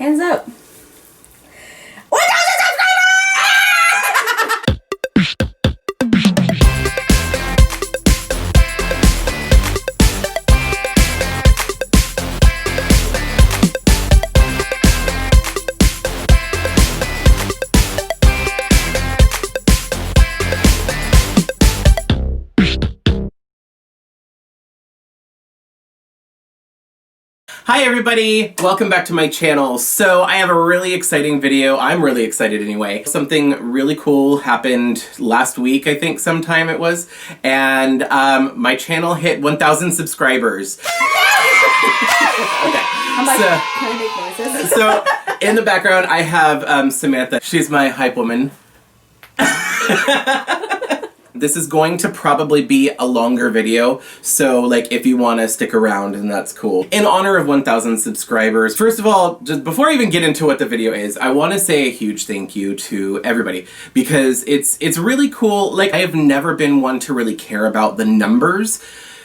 Hands up. 1,000 Hi everybody! Welcome back to my channel. So I have a really exciting video. I'm really excited anyway. Something really cool happened last week, I think sometime it was. And my channel hit 1,000 subscribers. Okay. I'm like, can I make noises? So in the background I have Samantha. She's my hype woman. This is going to probably be a longer video, so like if you want to stick around, and that's cool. In honor of 1,000 subscribers, first of all, just before I even get into what the video is, I want to say a huge thank you to everybody, because it's really cool. Like, I have never been one to really care about the numbers.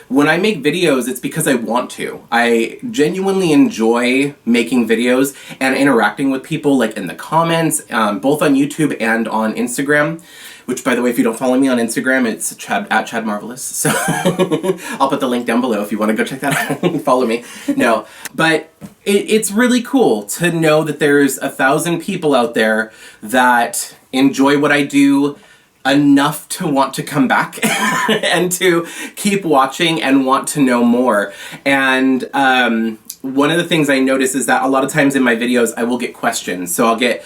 When I make videos, it's because I want to. I genuinely enjoy making videos and interacting with people, like in the comments, both on YouTube and on Instagram. Which, by the way, if you don't follow me on Instagram, it's at Chad Marvelous. So I'll put the link down below if you want to go check that out. Follow me. No, but it's really cool to know that there's 1,000 people out there that enjoy what I do enough to want to come back and to keep watching and want to know more. And one of the things I notice is that a lot of times in my videos I will get questions. So I'll get,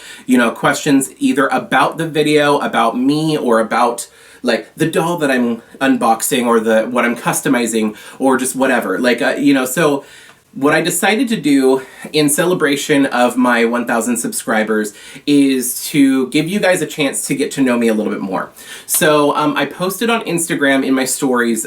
questions either about the video, about me, or about like the doll that I'm unboxing, or what I'm customizing, or just whatever. Like, so what I decided to do in celebration of my 1,000 subscribers is to give you guys a chance to get to know me a little bit more. So I posted on Instagram in my stories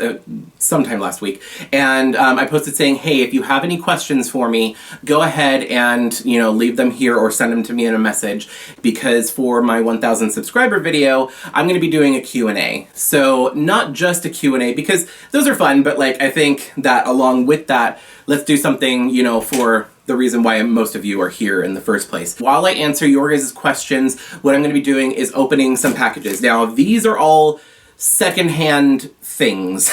sometime last week, and I posted saying, hey, if you have any questions for me, go ahead and, leave them here or send them to me in a message, because for my 1,000 subscriber video, I'm going to be doing a Q&A. So not just a Q&A, because those are fun, but like I think that along with that, let's do something, for the reason why most of you are here in the first place. While I answer your guys' questions, what I'm going to be doing is opening some packages. Now, these are all secondhand things.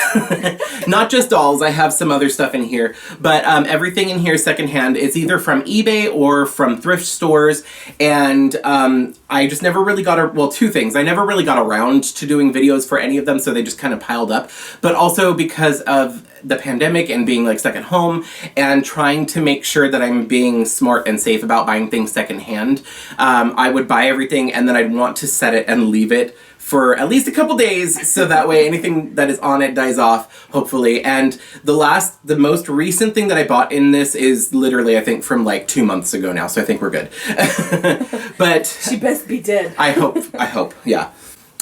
Not just dolls, I have some other stuff in here, but everything in here is secondhand. It's either from eBay or from thrift stores, and I just never really got two things. I never really got around to doing videos for any of them, so they just kind of piled up. But also because of the pandemic and being like stuck at home and trying to make sure that I'm being smart and safe about buying things secondhand, I would buy everything and then I'd want to set it and leave it for at least a couple days, so that way anything that is on it dies off, hopefully. And the most recent thing that I bought in this is literally, I think, from like 2 months ago now, so I think we're good. But she best be dead. I hope, yeah.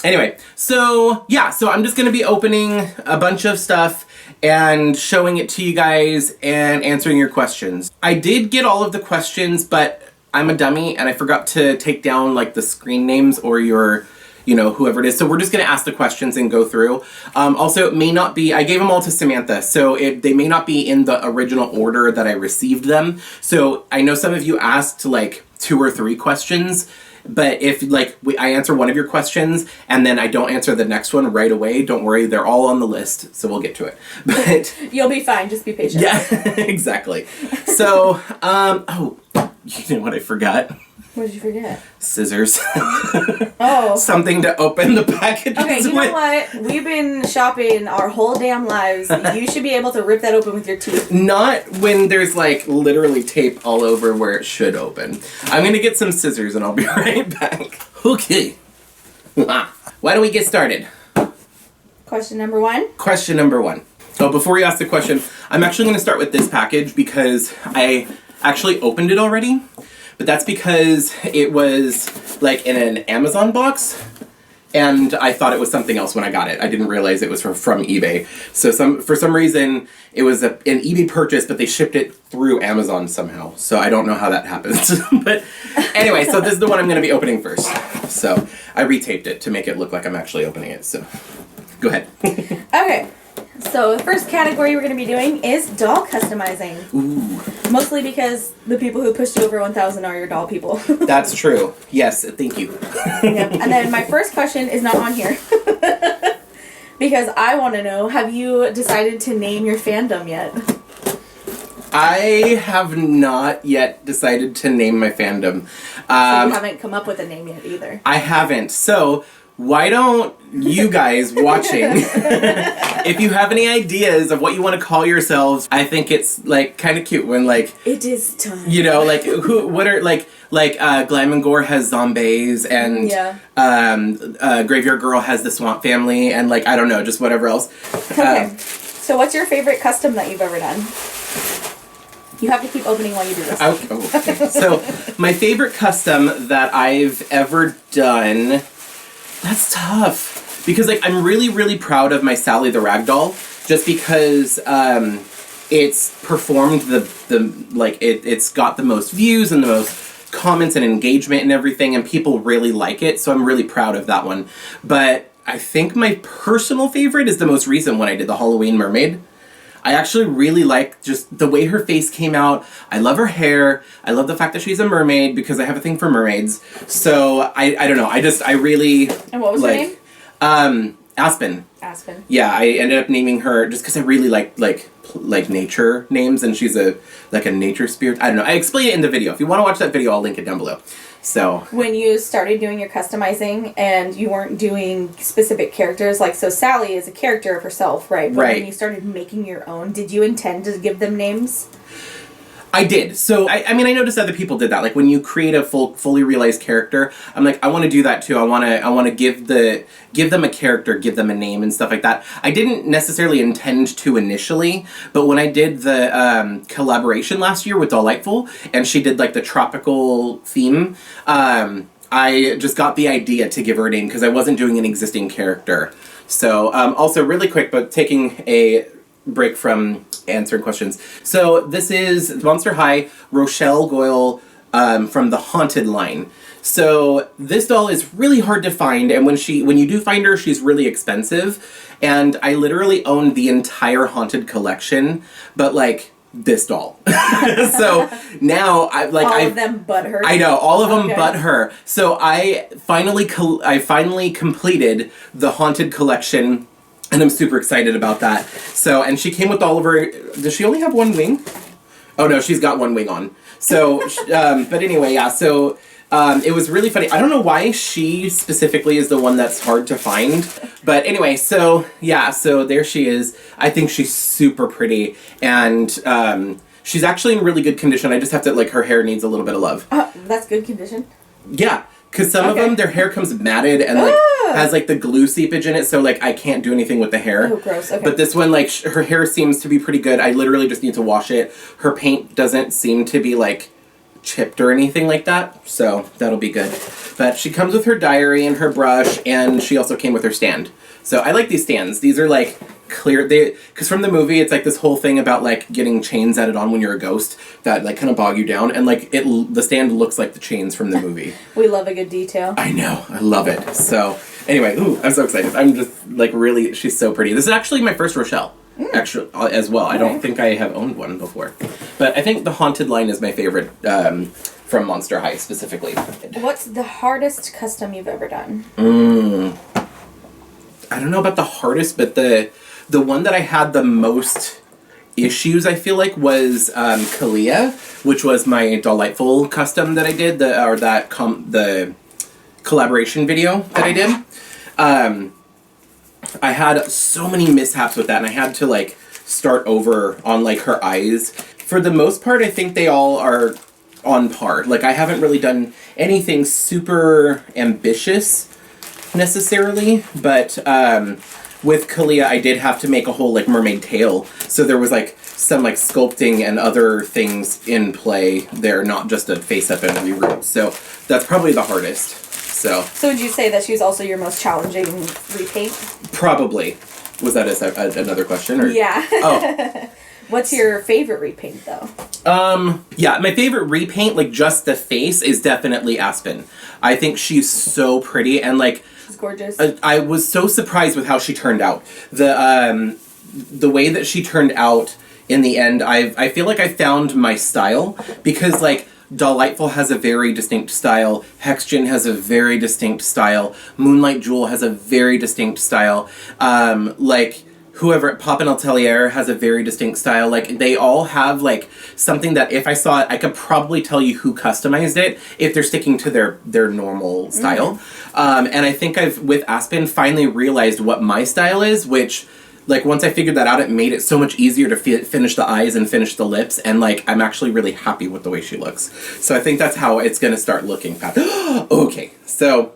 Anyway, so I'm just gonna be opening a bunch of stuff and showing it to you guys and answering your questions. I did get all of the questions, but I'm a dummy and I forgot to take down like the screen names or your, whoever it is. So we're just going to ask the questions and go through. Also, it may not be, I gave them all to Samantha, so they may not be in the original order that I received them. So I know some of you asked like 2 or 3 questions, but if I answer one of your questions and then I don't answer the next one right away, don't worry, they're all on the list, so we'll get to it. But you'll be fine, just be patient. Yeah, exactly. So, oh, you know what I forgot? What did you forget? Scissors. Oh. Something to open the packages with. Okay, you know what? We've been shopping our whole damn lives. You should be able to rip that open with your teeth. Not when there's like literally tape all over where it should open. I'm gonna get some scissors and I'll be right back. Okay. Why don't we get started? Question number 1? Question number 1. Oh, before you ask the question, I'm actually gonna start with this package because I actually opened it already. But that's because it was like in an Amazon box, and I thought it was something else when I got it. I didn't realize it was from eBay. So for some reason, it was an eBay purchase, but they shipped it through Amazon somehow. So I don't know how that happens. But anyway, so this is the one I'm going to be opening first. So I retaped it to make it look like I'm actually opening it. So go ahead. Okay. So the first category we're going to be doing is doll customizing. Ooh. Mostly because the people who pushed you over 1,000 are your doll people. That's true. Yes, thank you. Yep. And then my first question is not on here. Because I want to know, have you decided to name your fandom yet? I have not yet decided to name my fandom. So you haven't come up with a name yet either. I haven't. So why don't you guys watching, if you have any ideas of what you want to call yourselves, I think it's like kind of cute when like it is time. You know, like what are like Glam and Gore has zombies and Graveyard Girl has the Swamp Family and like I don't know, just whatever else. Okay. So what's your favorite custom that you've ever done? You have to keep opening while you do this. Okay. So my favorite custom that I've ever done. That's tough because like I'm really proud of my Sally the Ragdoll just because it's performed it's got the most views and the most comments and engagement and everything and people really like it, so I'm really proud of that one. But I think my personal favorite is the most recent one I did, the Halloween Mermaid. I actually really like just the way her face came out. I love her hair. I love the fact that she's a mermaid because I have a thing for mermaids. So I don't know. I really And what was her name? Aspen. Aspen. Yeah, I ended up naming her just because I really like nature names and she's a nature spirit. I don't know. I explain it in the video. If you want to watch that video, I'll link it down below. So when you started doing your customizing and you weren't doing specific characters, like so Sally is a character of herself, right? But when you started making your own, did you intend to give them names? I did. So, I mean, I noticed other people did that. Like, when you create a fully realized character, I'm like, I want to do that too. I want to give them a character, give them a name and stuff like that. I didn't necessarily intend to initially, but when I did the collaboration last year with Delightful, and she did, like, the tropical theme, I just got the idea to give her a name because I wasn't doing an existing character. So, also, really quick, but taking a break from answering questions. So this is Monster High Rochelle Goyle from the Haunted line. So this doll is really hard to find, and when you do find her, she's really expensive. And I literally own the entire Haunted collection, but like this doll. So now all of them but her. I know, all of them but her. So I finally completed the Haunted collection. And I'm super excited about that. So, and she came with all of her... Does she only have one wing? Oh, no, she's got one wing on. So, but anyway, yeah, so it was really funny. I don't know why she specifically is the one that's hard to find. But anyway, so, yeah, so there she is. I think she's super pretty. And she's actually in really good condition. I just have to, like, her hair needs a little bit of love. That's good condition? Yeah. Because some of them, their hair comes matted and, like, has, like, the glue seepage in it, so, like, I can't do anything with the hair. Oh, gross. Okay. But this one, like, her hair seems to be pretty good. I literally just need to wash it. Her paint doesn't seem to be, like, chipped or anything like that, so that'll be good. But she comes with her diary and her brush, and she also came with her stand. So I like these stands. These are, like, clear. Because from the movie, it's, like, this whole thing about, like, getting chains added on when you're a ghost that, like, kind of bog you down. And, like, the stand looks like the chains from the movie. We love a good detail. I know. I love it. So, anyway, I'm so excited. I'm just, like, really, she's so pretty. This is actually my first Rochelle, actually, as well. I don't think I have owned one before. But I think the Haunted line is my favorite from Monster High, specifically. What's the hardest custom you've ever done? I don't know about the hardest, but the one that I had the most issues, I feel like, was Kalia, which was my Delightful custom that I did, the collaboration video that I did. I had so many mishaps with that, and I had to, like, start over on, like, her eyes. For the most part, I think they all are on par. Like, I haven't really done anything super ambitious, necessarily, but with Kalia, I did have to make a whole, like, mermaid tail. So there was, like, some, like, sculpting and other things in play there, not just a face-up and reroute. So that's probably the hardest. So would you say that she's also your most challenging repaint? Probably. Was that another question? Or? Yeah. Oh. What's your favorite repaint, though? Yeah, my favorite repaint, like, just the face, is definitely Aspen. I think she's so pretty, and, like... She's gorgeous. I was so surprised with how she turned out. the way that she turned out in the end, I feel like I found my style, because like Delightful has a very distinct style, Hexgen has a very distinct style, Moonlight Jewel has a very distinct style, like whoever at Pop and Atelier has a very distinct style. Like, they all have like something that if I saw it, I could probably tell you who customized it if they're sticking to their normal style. And I think I've, with Aspen, finally realized what my style is, which, like, once I figured that out, it made it so much easier to finish the eyes and finish the lips, and like, I'm actually really happy with the way she looks. So I think that's how it's gonna start looking. Okay, so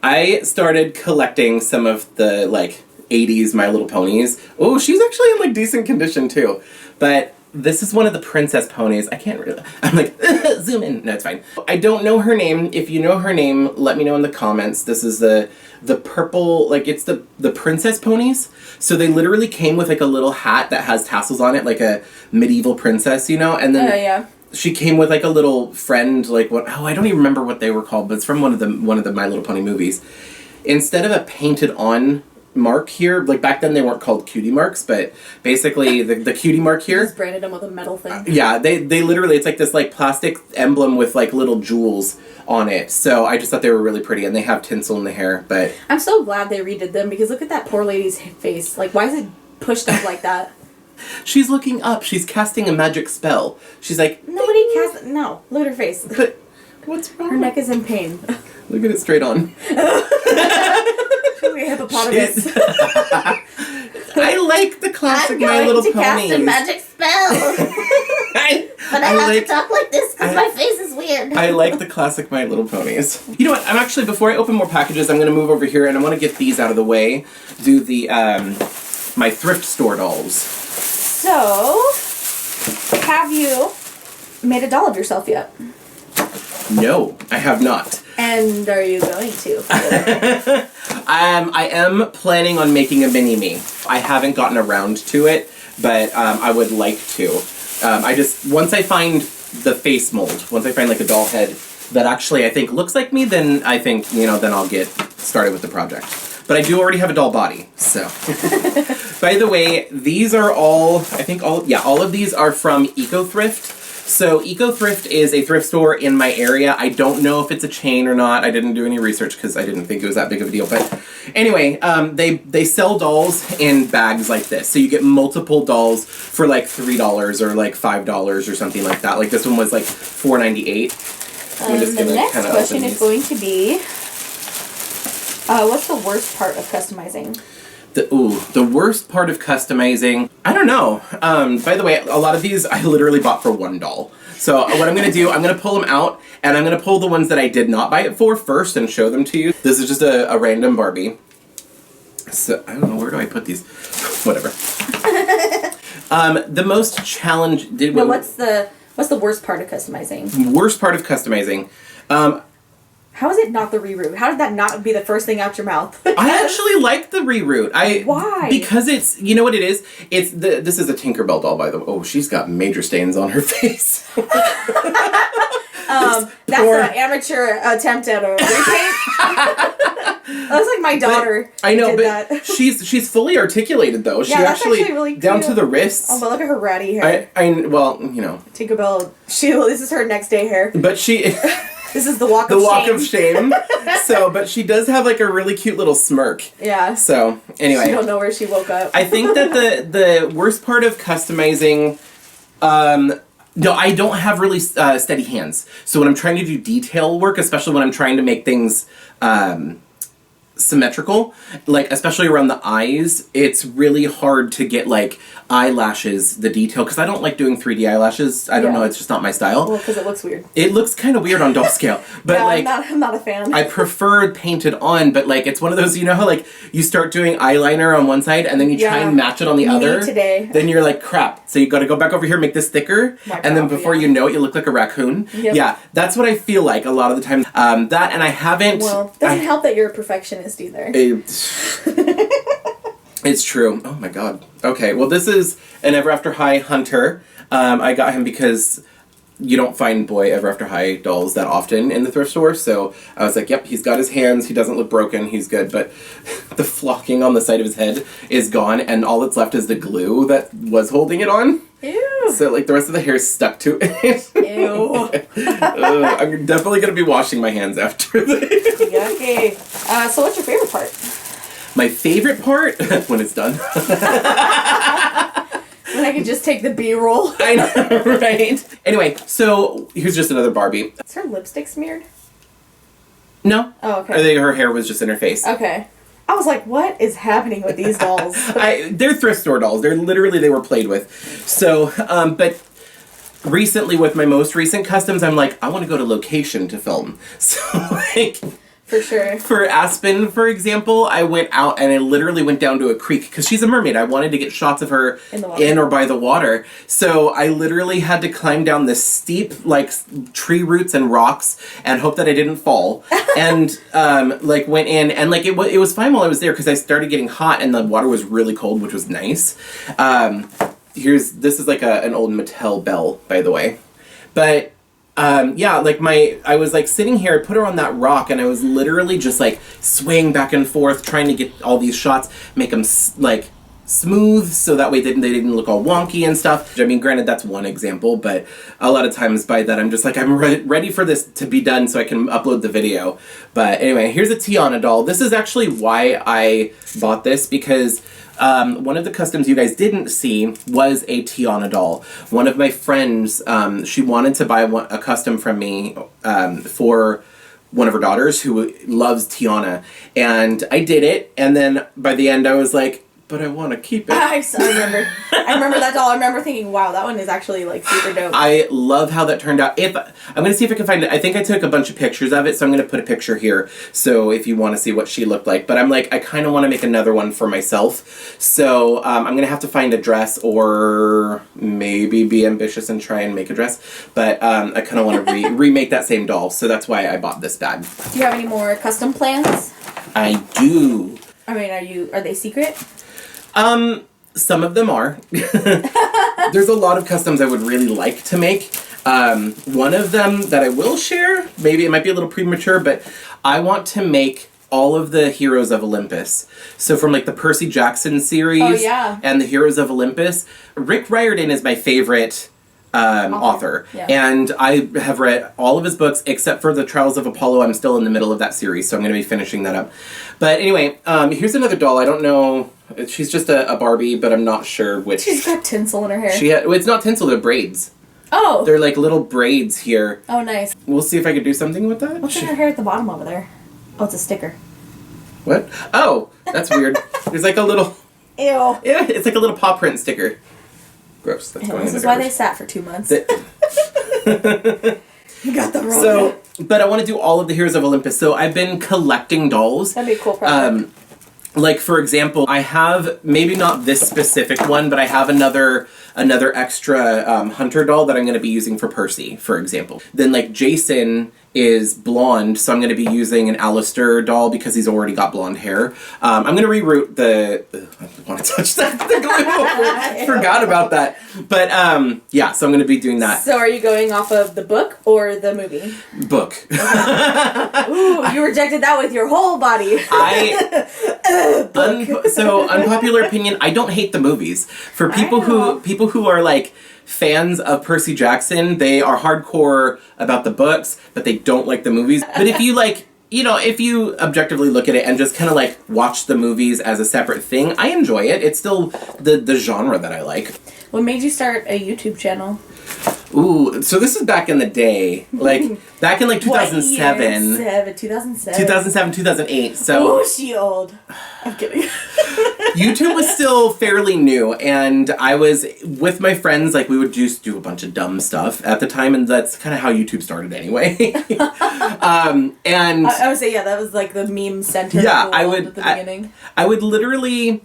I started collecting some of the like 80s My Little Ponies. Oh, she's actually in like decent condition too. But this is one of the princess ponies. I can't really, I'm like, zoom in. No, it's fine. I don't know her name. If you know her name, let me know in the comments. This is the purple, like, it's the princess ponies. So they literally came with like a little hat that has tassels on it, like a medieval princess, you know? And then yeah. She came with like a little friend, like what, I don't even remember what they were called, but it's from one of the My Little Pony movies. Instead of a painted on mark here, like back then they weren't called cutie marks, but basically the cutie mark here, just branded them with a metal thing. Yeah, they literally, it's like this like plastic emblem with like little jewels on it. So I just thought they were really pretty, and they have tinsel in the hair. But I'm so glad they redid them, because look at that poor lady's face. Like, why is it pushed up like that? She's looking up. She's casting a magic spell. She's like, nobody cast. No, look at her face. But what's wrong? Her neck is in pain. Look at it straight on. She's like a hippopotamus. I like the classic My Little Pony. I'm going to cast a magic spell. But I have to talk like this because my face is weird. I like the classic My Little Ponies. You know what? I'm actually, before I open more packages, I'm going to move over here and I want to get these out of the way. Do the, my thrift store dolls. So, have you made a doll of yourself yet? No, I have not. And are you going to? I am planning on making a mini-me. I haven't gotten around to it, but I would like to. Once I find the face mold, once I find like a doll head that actually I think looks like me, then I think, you know, then I'll get started with the project. But I do already have a doll body, so. By the way, these are all, I think all of these are from Thrift. So Thrift is a thrift store in my area. I don't know if it's a chain or not. I didn't do any research because I didn't think it was that big of a deal. But anyway, they sell dolls in bags like this. So you get multiple dolls for like $3 or like $5 or something like that. Like this one was like $4.98. The next question is going to be, what's the worst part of customizing? The worst part of customizing, I don't know. By the way, a lot of these I literally bought for $1. So what I'm going to do, I'm going to pull them out, and I'm going to pull the ones that I did not buy it for first and show them to you. This is just a random Barbie. So, I don't know, where do I put these? Whatever. The most challenge... what's the worst part of customizing? Worst part of customizing. How is it not the reroute? How did that not be the first thing out your mouth? I actually like the reroute. Why? Because it's, you know what it is? This is a Tinkerbell doll, by the way. Oh, she's got major stains on her face. That's an amateur attempt at a repaint. That was like my daughter. I know, did but that. she's fully articulated though. She that's actually really cute. Down to the wrists. Oh, but look at her ratty hair. Well, you know. Tinkerbell. This is her next day hair. But she. This is the walk of shame. The walk of shame. So, but she does have like a really cute little smirk. Yeah. So, anyway. She don't know where she woke up. I think that the worst part of customizing, no, I don't have really steady hands. So when I'm trying to do detail work, especially when I'm trying to make things symmetrical, like especially around the eyes, it's really hard to get like eyelashes, the detail, because I don't like doing 3D eyelashes. I don't know, it's just not my style. Well, because it looks weird. It looks kind of weird on doll scale, but like I'm not a fan. I prefer painted on, but like it's one of those, you know how like you start doing eyeliner on one side and then you try and match it on the other. Today. Then you're like, crap. So you got to go back over here, make this thicker, and then before you know it, you look like a raccoon. Yep. Yeah, that's what I feel like a lot of the time. That, and I haven't. Well, it doesn't help that you're a perfectionist either. It's true. Oh my god. Okay, well this is an Ever After High Hunter. I got him because you don't find Boy Ever After High dolls that often in the thrift store, so I was like, yep, he's got his hands, he doesn't look broken, he's good, but the flocking on the side of his head is gone, and all that's left is the glue that was holding it on. Ew. So, like, the rest of the hair is stuck to it. Ew. I'm definitely going to be washing my hands after this. Yucky. So what's your favorite part? My favorite part? When it's done. When I can just take the B-roll. I know, right? Anyway, so here's just another Barbie. Is her lipstick smeared? No. Oh, okay. I think her hair was just in her face. Okay. I was like, what is happening with these dolls? They're thrift store dolls. They were played with. So, but recently with my most recent customs, I'm like, I want to go to location to film. So, like... For sure. For Aspen, for example, I went out and I literally went down to a creek because she's a mermaid. I wanted to get shots of her in or by the water. So I literally had to climb down this steep, like, tree roots and rocks and hope that I didn't fall. And, like, went in and, like, it was fine while I was there because I started getting hot and the water was really cold, which was nice. This is like an old Mattel bell, by the way. But... yeah, like I was like sitting here, I put her on that rock, and I was literally just like swaying back and forth, trying to get all these shots, make them like smooth, so that way they didn't look all wonky and stuff. I mean, granted, that's one example, but a lot of times by that, I'm just like, I'm ready for this to be done so I can upload the video. But anyway, here's a Tiana doll. This is actually why I bought this, because one of the customs you guys didn't see was a Tiana doll. One of my friends, she wanted to buy a custom from me for one of her daughters who loves Tiana. And I did it, and then by the end I was like, but I want to keep it. I remember. I remember that doll. I remember thinking, wow, that one is actually, like, super dope. I love how that turned out. I'm going to see if I can find it. I think I took a bunch of pictures of it, so I'm going to put a picture here. So if you want to see what she looked like. But I'm like, I kind of want to make another one for myself. So I'm going to have to find a dress or maybe be ambitious and try and make a dress. But I kind of want to remake that same doll. So that's why I bought this bag. Do you have any more custom plans? I do. I mean, are they secret? Some of them are. There's a lot of customs I would really like to make. One of them that I will share, maybe it might be a little premature, but I want to make all of the Heroes of Olympus. So from like the Percy Jackson series and the Heroes of Olympus, Rick Riordan is my favorite author. Yeah. And I have read all of his books except for the Trials of Apollo. I'm still in the middle of that series, so I'm going to be finishing that up. But anyway, here's another doll. I don't know. She's just a Barbie, but I'm not sure which. She's got tinsel in her hair. It's not tinsel, they're braids. Oh. They're like little braids here. Oh, nice. We'll see if I can do something with that. What's in her hair at the bottom over there? Oh, it's a sticker. What? Oh, that's weird. There's like a little... Ew. Yeah, it's like a little paw print sticker. Gross. That's this is why they sat for 2 months. You got the wrong So, but I want to do all of the Heroes of Olympus. So I've been collecting dolls. That'd be a cool project. Like, for example, I have, maybe not this specific one, but I have another extra hunter doll that I'm going to be using for Percy, for example. Then, like, Jason is blonde, so I'm going to be using an Alistair doll because he's already got blonde hair. I'm going to reroute I don't want to touch that. Forgot about that. But, yeah, so I'm going to be doing that. So are you going off of the book or the movie? Book. Ooh, you rejected that with your whole body. So, unpopular opinion, I don't hate the movies. For people who are, like, fans of Percy Jackson, they are hardcore about the books, but they don't like the movies. But if you, like, if you objectively look at it and just kind of, like, watch the movies as a separate thing, I enjoy it. It's still the genre that I like. What made you start a YouTube channel? Ooh, so this is back in the day. Like, back in, like, 2007. What year? 2007. 2007, 2008, so... Oh, she old. I'm kidding. YouTube was still fairly new, and I was with my friends, like, we would just do a bunch of dumb stuff at the time, and that's kind of how YouTube started anyway. And... I would say, yeah, that was, like, the meme center at the beginning. I would literally...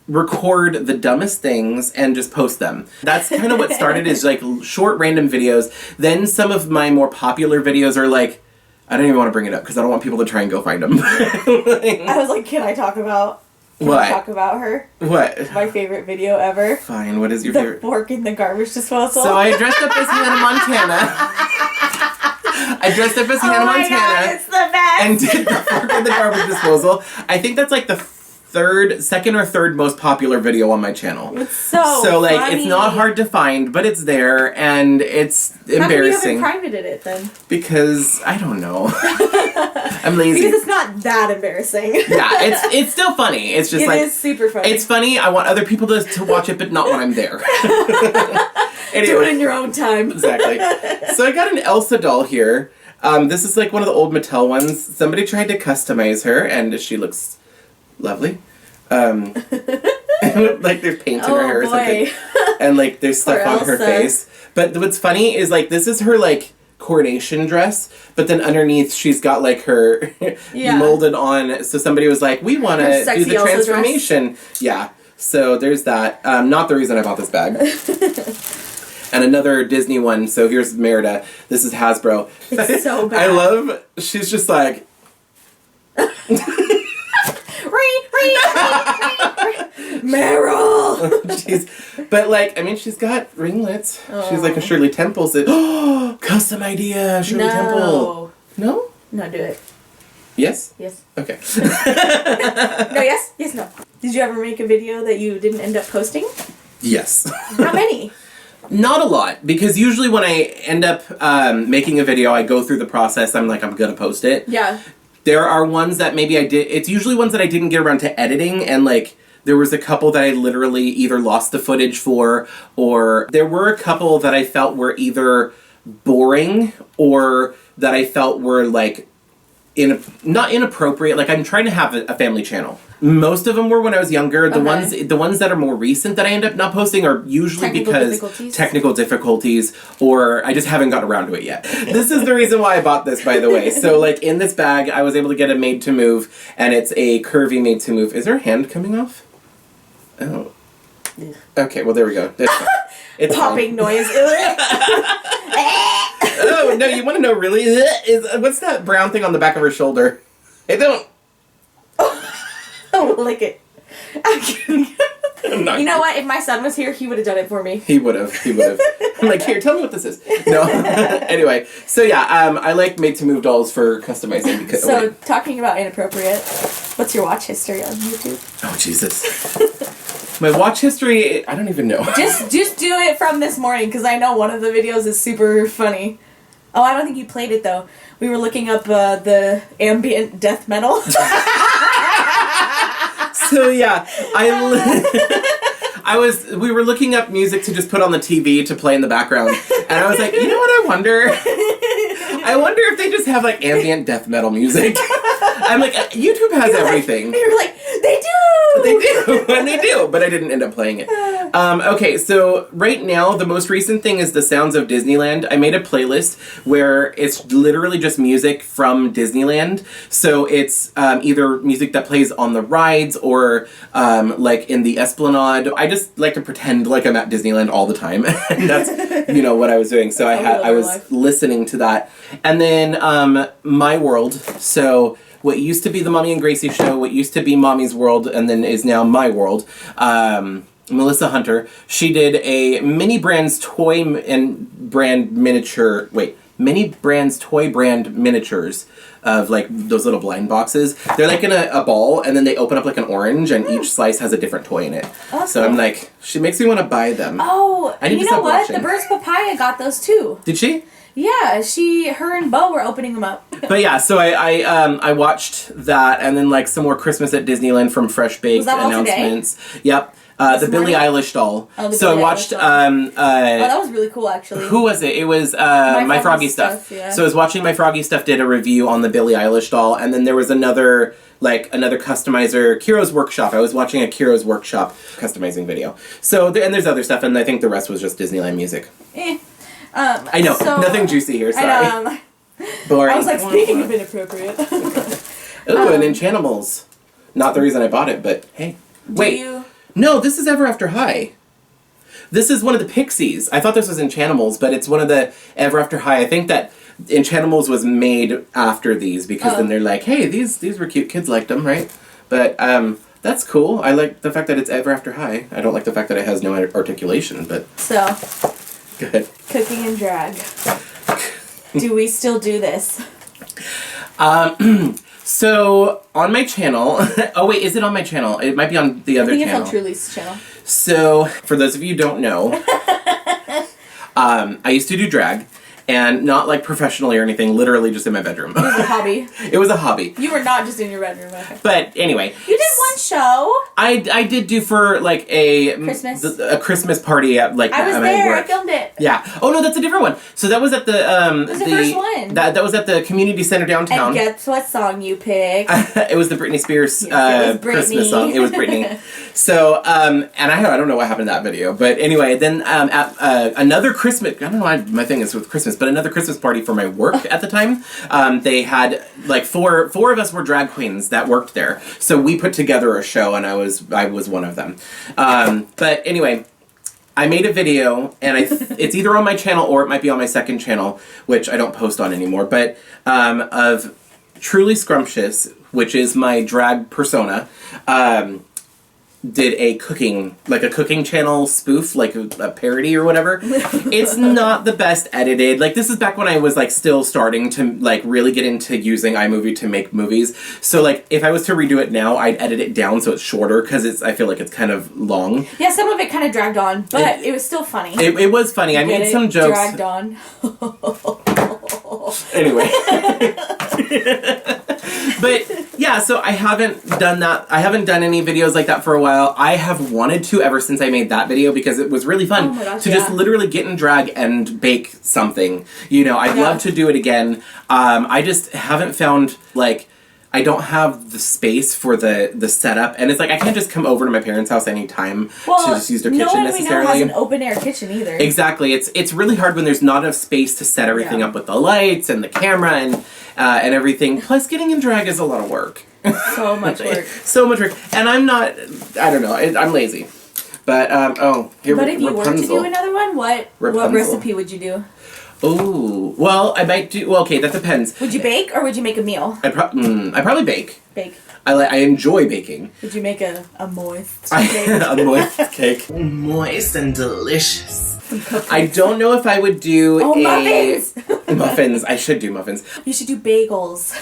record the dumbest things and just post them. That's kind of what started is like short random videos. Then some of my more popular videos are like, I don't even want to bring it up because I don't want people to try and go find them. I was like, can I talk about Can What? we talk about her? What? My favorite video ever. Fine, what is your The favorite? fork in the garbage disposal. So I dressed up as Hannah Montana. I dressed up as Hannah Montana. God, it's the best. And did the fork in the garbage disposal. I think that's like the second or third most popular video on my channel. It's so like funny. It's not hard to find, but it's there and it's embarrassing. How come you haven't privated it then? Because I don't know. I'm lazy. Because it's not that embarrassing. Yeah, it's still funny. It's just it is super funny. It's funny. I want other people to watch it, but not when I'm there. Anyway. Do it in your own time. Exactly. So I got an Elsa doll here. This is like one of the old Mattel ones. Somebody tried to customize her, and she looks lovely. Like there's paint in her hair or something. And like there's stuff on her face. But what's funny is like this is her like coronation dress, but then underneath she's got like her molded on. So somebody was like, we want to do the Elsa transformation. Dress. Yeah. So there's that. Not the reason I bought this bag. And another Disney one. So here's Merida. This is Hasbro. It's so bad. I love. She's just like. Meryl. Jeez. But like, I mean, she's got ringlets. Oh. She's like a Shirley Temple. Oh, custom idea, Shirley Temple. No? No, do it. Yes? Yes. Okay. No, yes? Yes, no. Did you ever make a video that you didn't end up posting? Yes. How many? Not a lot, because usually when I end up making a video, I go through the process. I'm like, I'm gonna post it. Yeah. There are ones that maybe I did. It's usually ones that I didn't get around to editing, and like there was a couple that I literally either lost the footage for, or there were a couple that I felt were either boring or that I felt were like not inappropriate. Like I'm trying to have a family channel. Most of them were when I was younger. The ones that are more recent that I end up not posting are usually because technical difficulties, or I just haven't got around to it yet. This is the reason why I bought this, by the way. So like in this bag, I was able to get a made to move, and it's a curvy made to move. Is her hand coming off? Oh. Okay, well there we go. It's popping noise. Oh no! You want to know really? What's that brown thing on the back of her shoulder? Hey, don't. Oh, lick it. I'm kidding. You know what? If my son was here, he would have done it for me. He would have. I'm like, here, tell me what this is. No. Anyway, so yeah, I like made to move dolls for customizing. Because, talking about inappropriate, what's your watch history on YouTube? Oh Jesus. My watch history, I don't even know. Just do it from this morning, because I know one of the videos is super funny. Oh, I don't think you played it though. We were looking up the ambient death metal. So yeah, we were looking up music to just put on the TV to play in the background, and I was like, you know what, I wonder if they just have like ambient death metal music. I'm like, YouTube has everything. You're like, they do! They do, and they do, but I didn't end up playing it. Okay, so right now, the most recent thing is The Sounds of Disneyland. I made a playlist where it's literally just music from Disneyland. So it's either music that plays on the rides or like in the Esplanade. I just like to pretend like I'm at Disneyland all the time. And that's, what I was doing. So I was listening to that. And then My World. So what used to be the Mommy and Gracie show, what used to be Mommy's World, and then is now My World. Melissa Hunter, she did a Mini Brands toy brand miniatures of like those little blind boxes. They're like in a ball, and then they open up like an orange, and each slice has a different toy in it. Awesome. So I'm like, she makes me want to buy them. Oh, you know what? The Bird's Papaya got those too. Did she? Yeah, her and Bo were opening them up. But yeah, so I watched that, and then like some more Christmas at Disneyland from Fresh Baked announcements. Yep. The Billie Eilish doll. Oh, so I watched. that was really cool, actually. Who was it? It was My Froggy Stuff. Yeah. So I was watching My Froggy Stuff did a review on the Billie Eilish doll, and then there was another customizer, Kiro's Workshop. I was watching a Kiro's Workshop customizing video. So and there's other stuff, and I think the rest was just Disneyland music. I know, nothing juicy here. Sorry. Boring. I was like, speaking of inappropriate. Ooh, and Enchantimals. Not the reason I bought it, but hey. Wait. No, this is Ever After High. This is one of the Pixies. I thought this was Enchantimals, but it's one of the Ever After High. I think that Enchantimals was made after these, because then they're like, hey, these were cute. Kids liked them, right? But That's cool. I like the fact that it's ever after high. I don't like the fact that it has no articulation, but... So, go ahead. Cooking and drag. Do we still do this? So, on my channel... oh, wait, is it on my channel? It might be on the other channel. I think it's on Truly's channel. So, for those of you who don't know, I used to do drag. And not like professionally or anything, literally just in my bedroom. It was a hobby. It was a hobby. You were not just in your bedroom. Okay. But anyway. You did one show. I did do for like a Christmas party at like I was there. I filmed it. Yeah. Oh no, that's a different one. So that was at the it was the first one. That was at the community center downtown. And guess what song you picked? It was the Britney Spears yes, Christmas song. It was Britney. So and I don't know what happened to that video, but anyway, then at another Christmas, I don't know why my thing is with Christmas, but another Christmas party for my work at the time, they had like four of us were drag queens that worked there, so we put together a show, and I was one of them. But anyway, I made a video, and it's either on my channel or it might be on my second channel, which I don't post on anymore, but of Truly Scrumptious, which is my drag persona. Did a cooking channel spoof, like a parody or whatever. It's not the best edited. Like, this is back when I was, like, still starting to, like, really get into using iMovie to make movies. So, like, if I was to redo it now, I'd edit it down so it's shorter, because I feel like it's kind of long. Yeah, some of it kind of dragged on, but it was still funny. It was funny. I made some jokes. Dragged on. Anyway. But, yeah, so I haven't done that. I haven't done any videos like that for a while. I have wanted to ever since I made that video, because it was really fun just literally get in drag and bake something. You know, I'd love to do it again. I just haven't found, like... I don't have the space for the setup, and it's like I can't just come over to my parents' house anytime to just use their kitchen necessarily. No one we know has an open air kitchen either. Exactly, it's really hard when there's not enough space to set everything up with the lights and the camera and everything. Plus, getting in drag is a lot of work. So much work. So much work, and I'm lazy. But here. But if you were to do another one, what recipe would you do? Oh, well, I might do... Well, okay, that depends. Would you bake, or would you make a meal? I'd probably bake. Bake. I enjoy baking. Would you make a moist cake? A moist cake. Moist and delicious. I don't know if I would do muffins! Muffins. I should do muffins. You should do bagels.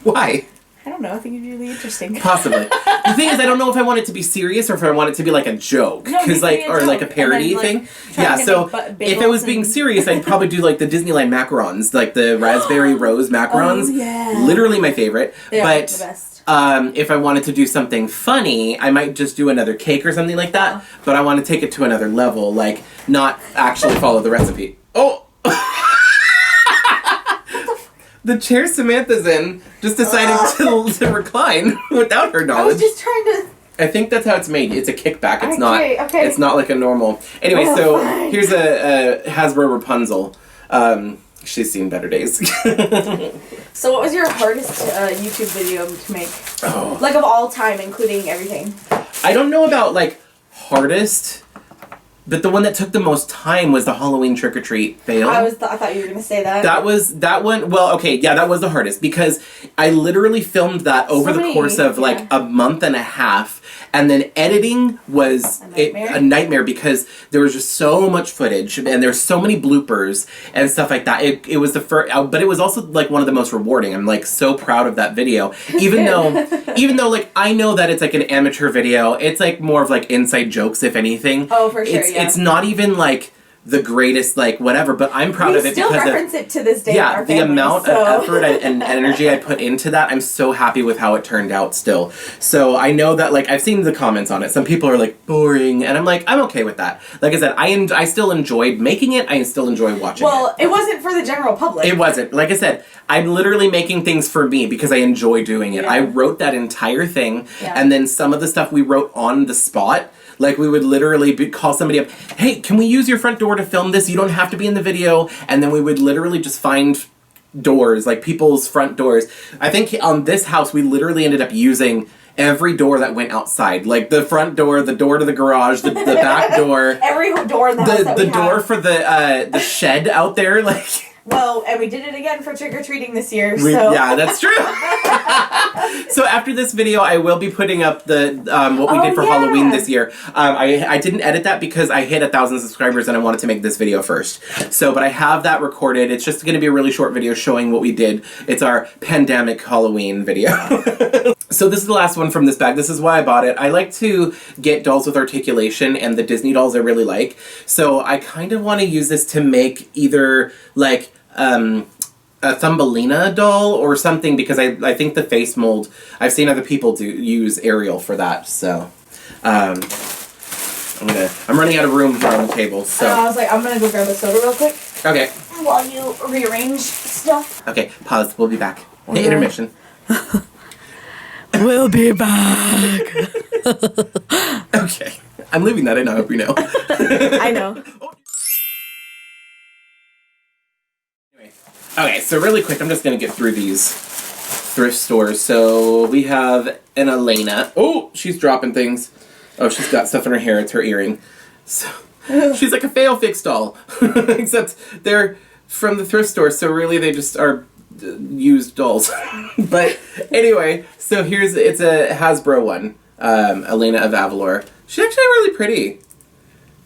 Why? I don't know. I think it'd be really interesting. Possibly. The thing is, I don't know if I want it to be serious or if I want it to be like a joke, or like a parody thing. Yeah. So if I was being serious, I'd probably do like the Disneyland macarons, like the raspberry rose macarons. Oh, yeah. Literally my favorite. But the best. If I wanted to do something funny, I might just do another cake or something like that. But I want to take it to another level, like not actually follow the recipe. Oh. The chair Samantha's in just decided to recline without her knowledge. I was just trying to... I think that's how it's made. It's a kickback. It's okay. It's not like a normal... Anyway, here's a Hasbro Rapunzel. She's seen better days. So what was your hardest YouTube video to make? Oh. Like of all time, including everything? I don't know about like hardest... But the one that took the most time was the Halloween trick-or-treat fail. I thought you were going to say that. That one, well, okay, yeah, that was the hardest, because I literally filmed that over the course of, like, a month and a half, and then editing was a nightmare because there was just so much footage, and there's so many bloopers and stuff like that. It was the first, but it was also, like, one of the most rewarding. I'm, like, so proud of that video, even though, like, I know that it's, like, an amateur video. It's, like, more of, like, inside jokes, if anything. Oh, for sure, It's not even, like, the greatest, like, whatever, but I'm proud of it because... We still reference it to this day in our family, the amount of effort and energy I put into that, I'm so happy with how it turned out still. So I know that, like, I've seen the comments on it. Some people are like, boring, and I'm like, I'm okay with that. Like I said, I still enjoyed making it. I still enjoy watching it. Well, it wasn't for the general public. It wasn't. Like I said, I'm literally making things for me because I enjoy doing it. Yeah. I wrote that entire thing, and then some of the stuff we wrote on the spot. Like, we would literally call somebody up, hey, can we use your front door to film this? You don't have to be in the video. And then we would literally just find doors, like people's front doors. I think on this house, we literally ended up using every door that went outside. Like, the front door, the door to the garage, the back door. Every door in the house that the door for the shed out there, like... Well, and we did it again for trick-or-treating this year, Yeah, that's true. So after this video, I will be putting up the what we did for Halloween this year. I didn't edit that because I hit 1,000 subscribers and I wanted to make this video first. So, but I have that recorded. It's just going to be a really short video showing what we did. It's our pandemic Halloween video. So this is the last one from this bag. This is why I bought it. I like to get dolls with articulation, and the Disney dolls I really like. So I kind of want to use this to make either like a Thumbelina doll or something, because I think the face mold, I've seen other people use Ariel for that. So I'm running out of room here on the table. So I was like, I'm gonna go grab a soda real quick. Okay. While you rearrange stuff. Okay, pause. We'll be back. Hey, intermission. We'll be back. Okay. I'm leaving that in, I hope you know. I know. Okay, so really quick, I'm just going to get through these thrift stores. So we have an Elena. Oh, she's dropping things. Oh, she's got stuff in her hair. It's her earring. So she's like a fail fix doll. Except they're from the thrift store, so really they just are used dolls. But anyway, so it's a Hasbro one. Elena of Avalor. She's actually really pretty.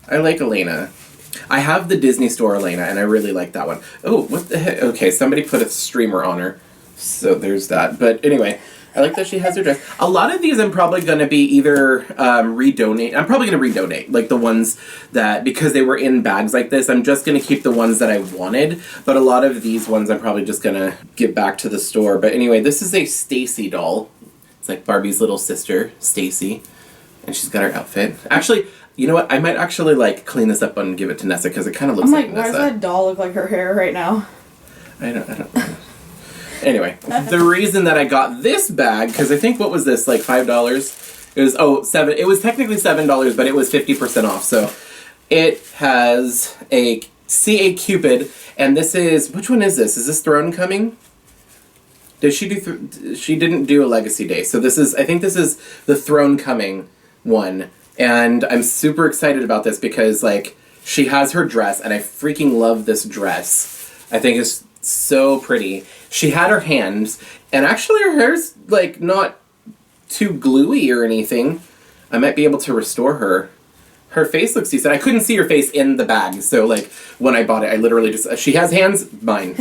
I like Elena. I have the Disney Store Elena, and I really like that one. Oh, what the heck? Okay, somebody put a streamer on her. So there's that. But anyway, I like that she has her dress. A lot of these I'm probably going to be either redonate. I'm probably going to redonate. Like the ones that, because they were in bags like this, I'm just going to keep the ones that I wanted. But a lot of these ones I'm probably just going to give back to the store. But anyway, this is a Stacy doll. It's like Barbie's little sister, Stacy. And she's got her outfit. Actually, you know what? I might actually like clean this up and give it to Nessa because it kind of looks like Nessa. Why does that doll look like her hair right now? I don't know. Anyway, the reason that I got this bag, because I think, what was this, like $5? It was, $7. It was technically $7, but it was 50% off. So it has a C.A. Cupid, and this is, which one is this? Is this Throne Coming? Did she do, she didn't do a Legacy Day. So this is, I think this is the Throne Coming one. And I'm super excited about this because, like, she has her dress, and I freaking love this dress. I think it's so pretty. She had her hands, and actually her hair's, like, not too gluey or anything. I might be able to restore her. Her face looks decent. I couldn't see her face in the bag, so, like, when I bought it, I literally just... She has hands, mine.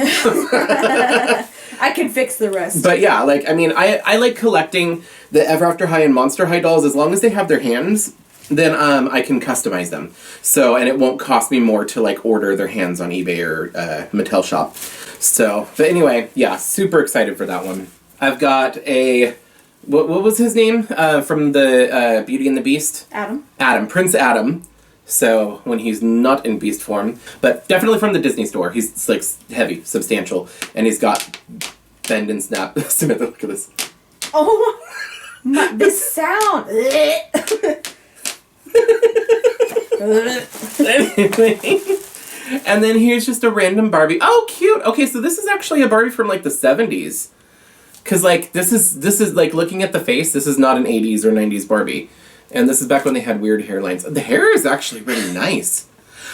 I can fix the rest. But yeah, like, I mean, I like collecting the Ever After High and Monster High dolls. As long as they have their hands, then I can customize them. So, and it won't cost me more to, like, order their hands on eBay or Mattel Shop. So, but anyway, yeah, super excited for that one. I've got a... What was his name from the Beauty and the Beast? Adam. Adam. Prince Adam. So, when he's not in beast form. But definitely from the Disney Store. He's, like, heavy, substantial. And he's got bend and snap. Samantha, look at this. Oh, this sound. Anyway. And then here's just a random Barbie. Oh, cute! Okay, so this is actually a Barbie from, like, the 70s. Because, like, this is, like, looking at the face, this is not an 80s or 90s Barbie. And this is back when they had weird hairlines. The hair is actually really nice.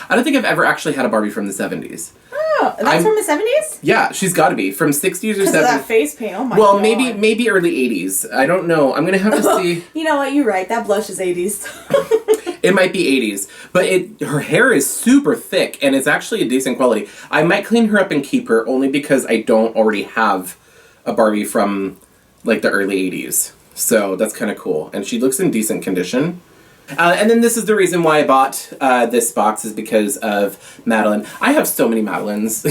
I don't think I've ever actually had a Barbie from the 70s. Oh, that's from the 70s? Yeah, she's got to be. From 60s or 70s. That face paint, oh my god. Well, maybe early 80s. I don't know. I'm going to have to see. You know what, you're right. That blush is 80s. It might be 80s. But her hair is super thick, and it's actually a decent quality. I might clean her up and keep her, only because I don't already have a Barbie from, like, the early 80s. So that's kind of cool. And she looks in decent condition. And then this is the reason why I bought this box, is because of Madeline. I have so many Madelines.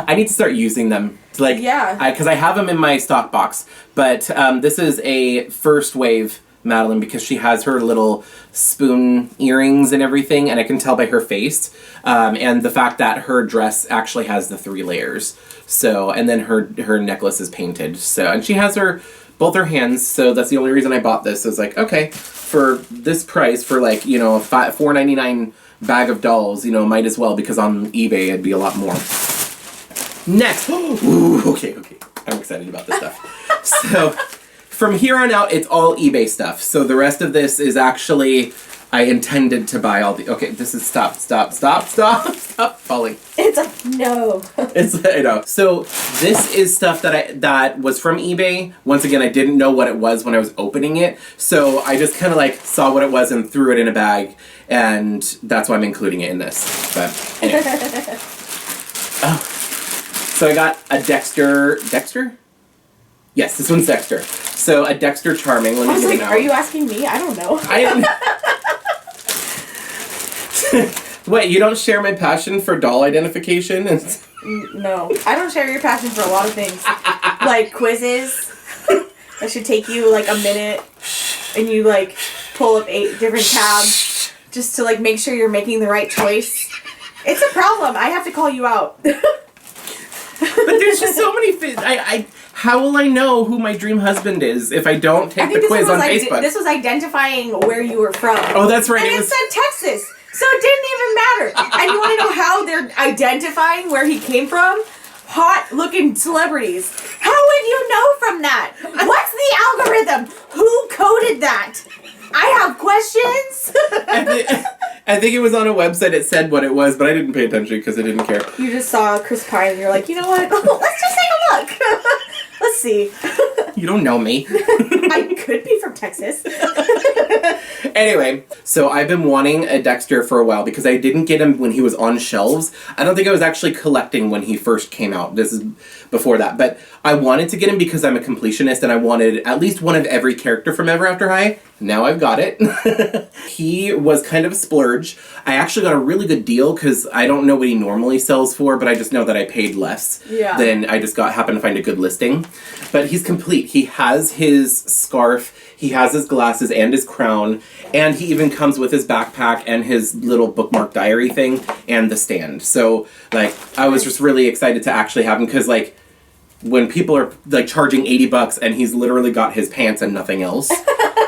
I need to start using them. Like, yeah. Because I have them in my stock box. But this is a first wave Madeline because she has her little spoon earrings and everything. And I can tell by her face. And the fact that her dress actually has the 3 layers. So, and then her necklace is painted. So, and she has both her hands, so that's the only reason I bought this. I was like, okay, for this price, for, like, you know, a $4.99 bag of dolls, you know, might as well, because on eBay it'd be a lot more. Next! Ooh, okay. I'm excited about this stuff. So, from here on out, it's all eBay stuff. So the rest of this is actually I intended to buy all the... Okay, this is... Stop falling. It's a... No. I know. So, this is stuff that was from eBay. Once again, I didn't know what it was when I was opening it. So, I just kind of like saw what it was and threw it in a bag. And that's why I'm including it in this. But, anyway. Oh. So, I got a Dexter... Dexter? Yes, this one's Dexter. So, a Dexter Charming. Let me I was get like, it out. are you asking me? I don't know. Wait, you don't share my passion for doll identification? No. I don't share your passion for a lot of things. Like quizzes. That should take you like a minute. And you like pull up 8 different tabs just to like make sure you're making the right choice. It's a problem. I have to call you out. But there's just so many things. How will I know who my dream husband is if I don't take the quiz on Facebook? This was identifying where you were from. Oh, that's right. And it said Texas. So it didn't even matter. And you want to know how they're identifying where he came from? Hot-looking celebrities. How would you know from that? What's the algorithm? Who coded that? I have questions. I think it was on a website. It said what it was, but I didn't pay attention because I didn't care. You just saw Chris Pine and you're like, you know what? Let's just take a look. Let's see. You don't know me. I could be from Texas. Anyway, so I've been wanting a Dexter for a while because I didn't get him when he was on shelves. I don't think I was actually collecting when he first came out. This is before that. But I wanted to get him because I'm a completionist and I wanted at least one of every character from Ever After High. Now I've got it. He was kind of a splurge. I actually got a really good deal because I don't know what he normally sells for, but I just know that I paid less. Yeah. Then I just happened to find a good listing. But he's complete. He has his scarf, he has his glasses and his crown, and he even comes with his backpack and his little bookmark diary thing and the stand. So, like, I was just really excited to actually have him because, like, when people are, like, charging $80 and he's literally got his pants and nothing else,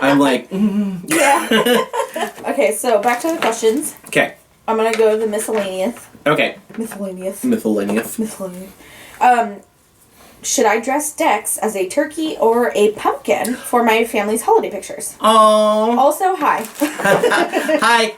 I'm like, Yeah. Okay, so back to the questions. Okay. I'm gonna go to the miscellaneous. Okay. Miscellaneous. Miscellaneous. Should I dress Dex as a turkey or a pumpkin for my family's holiday pictures? Oh. Also, hi.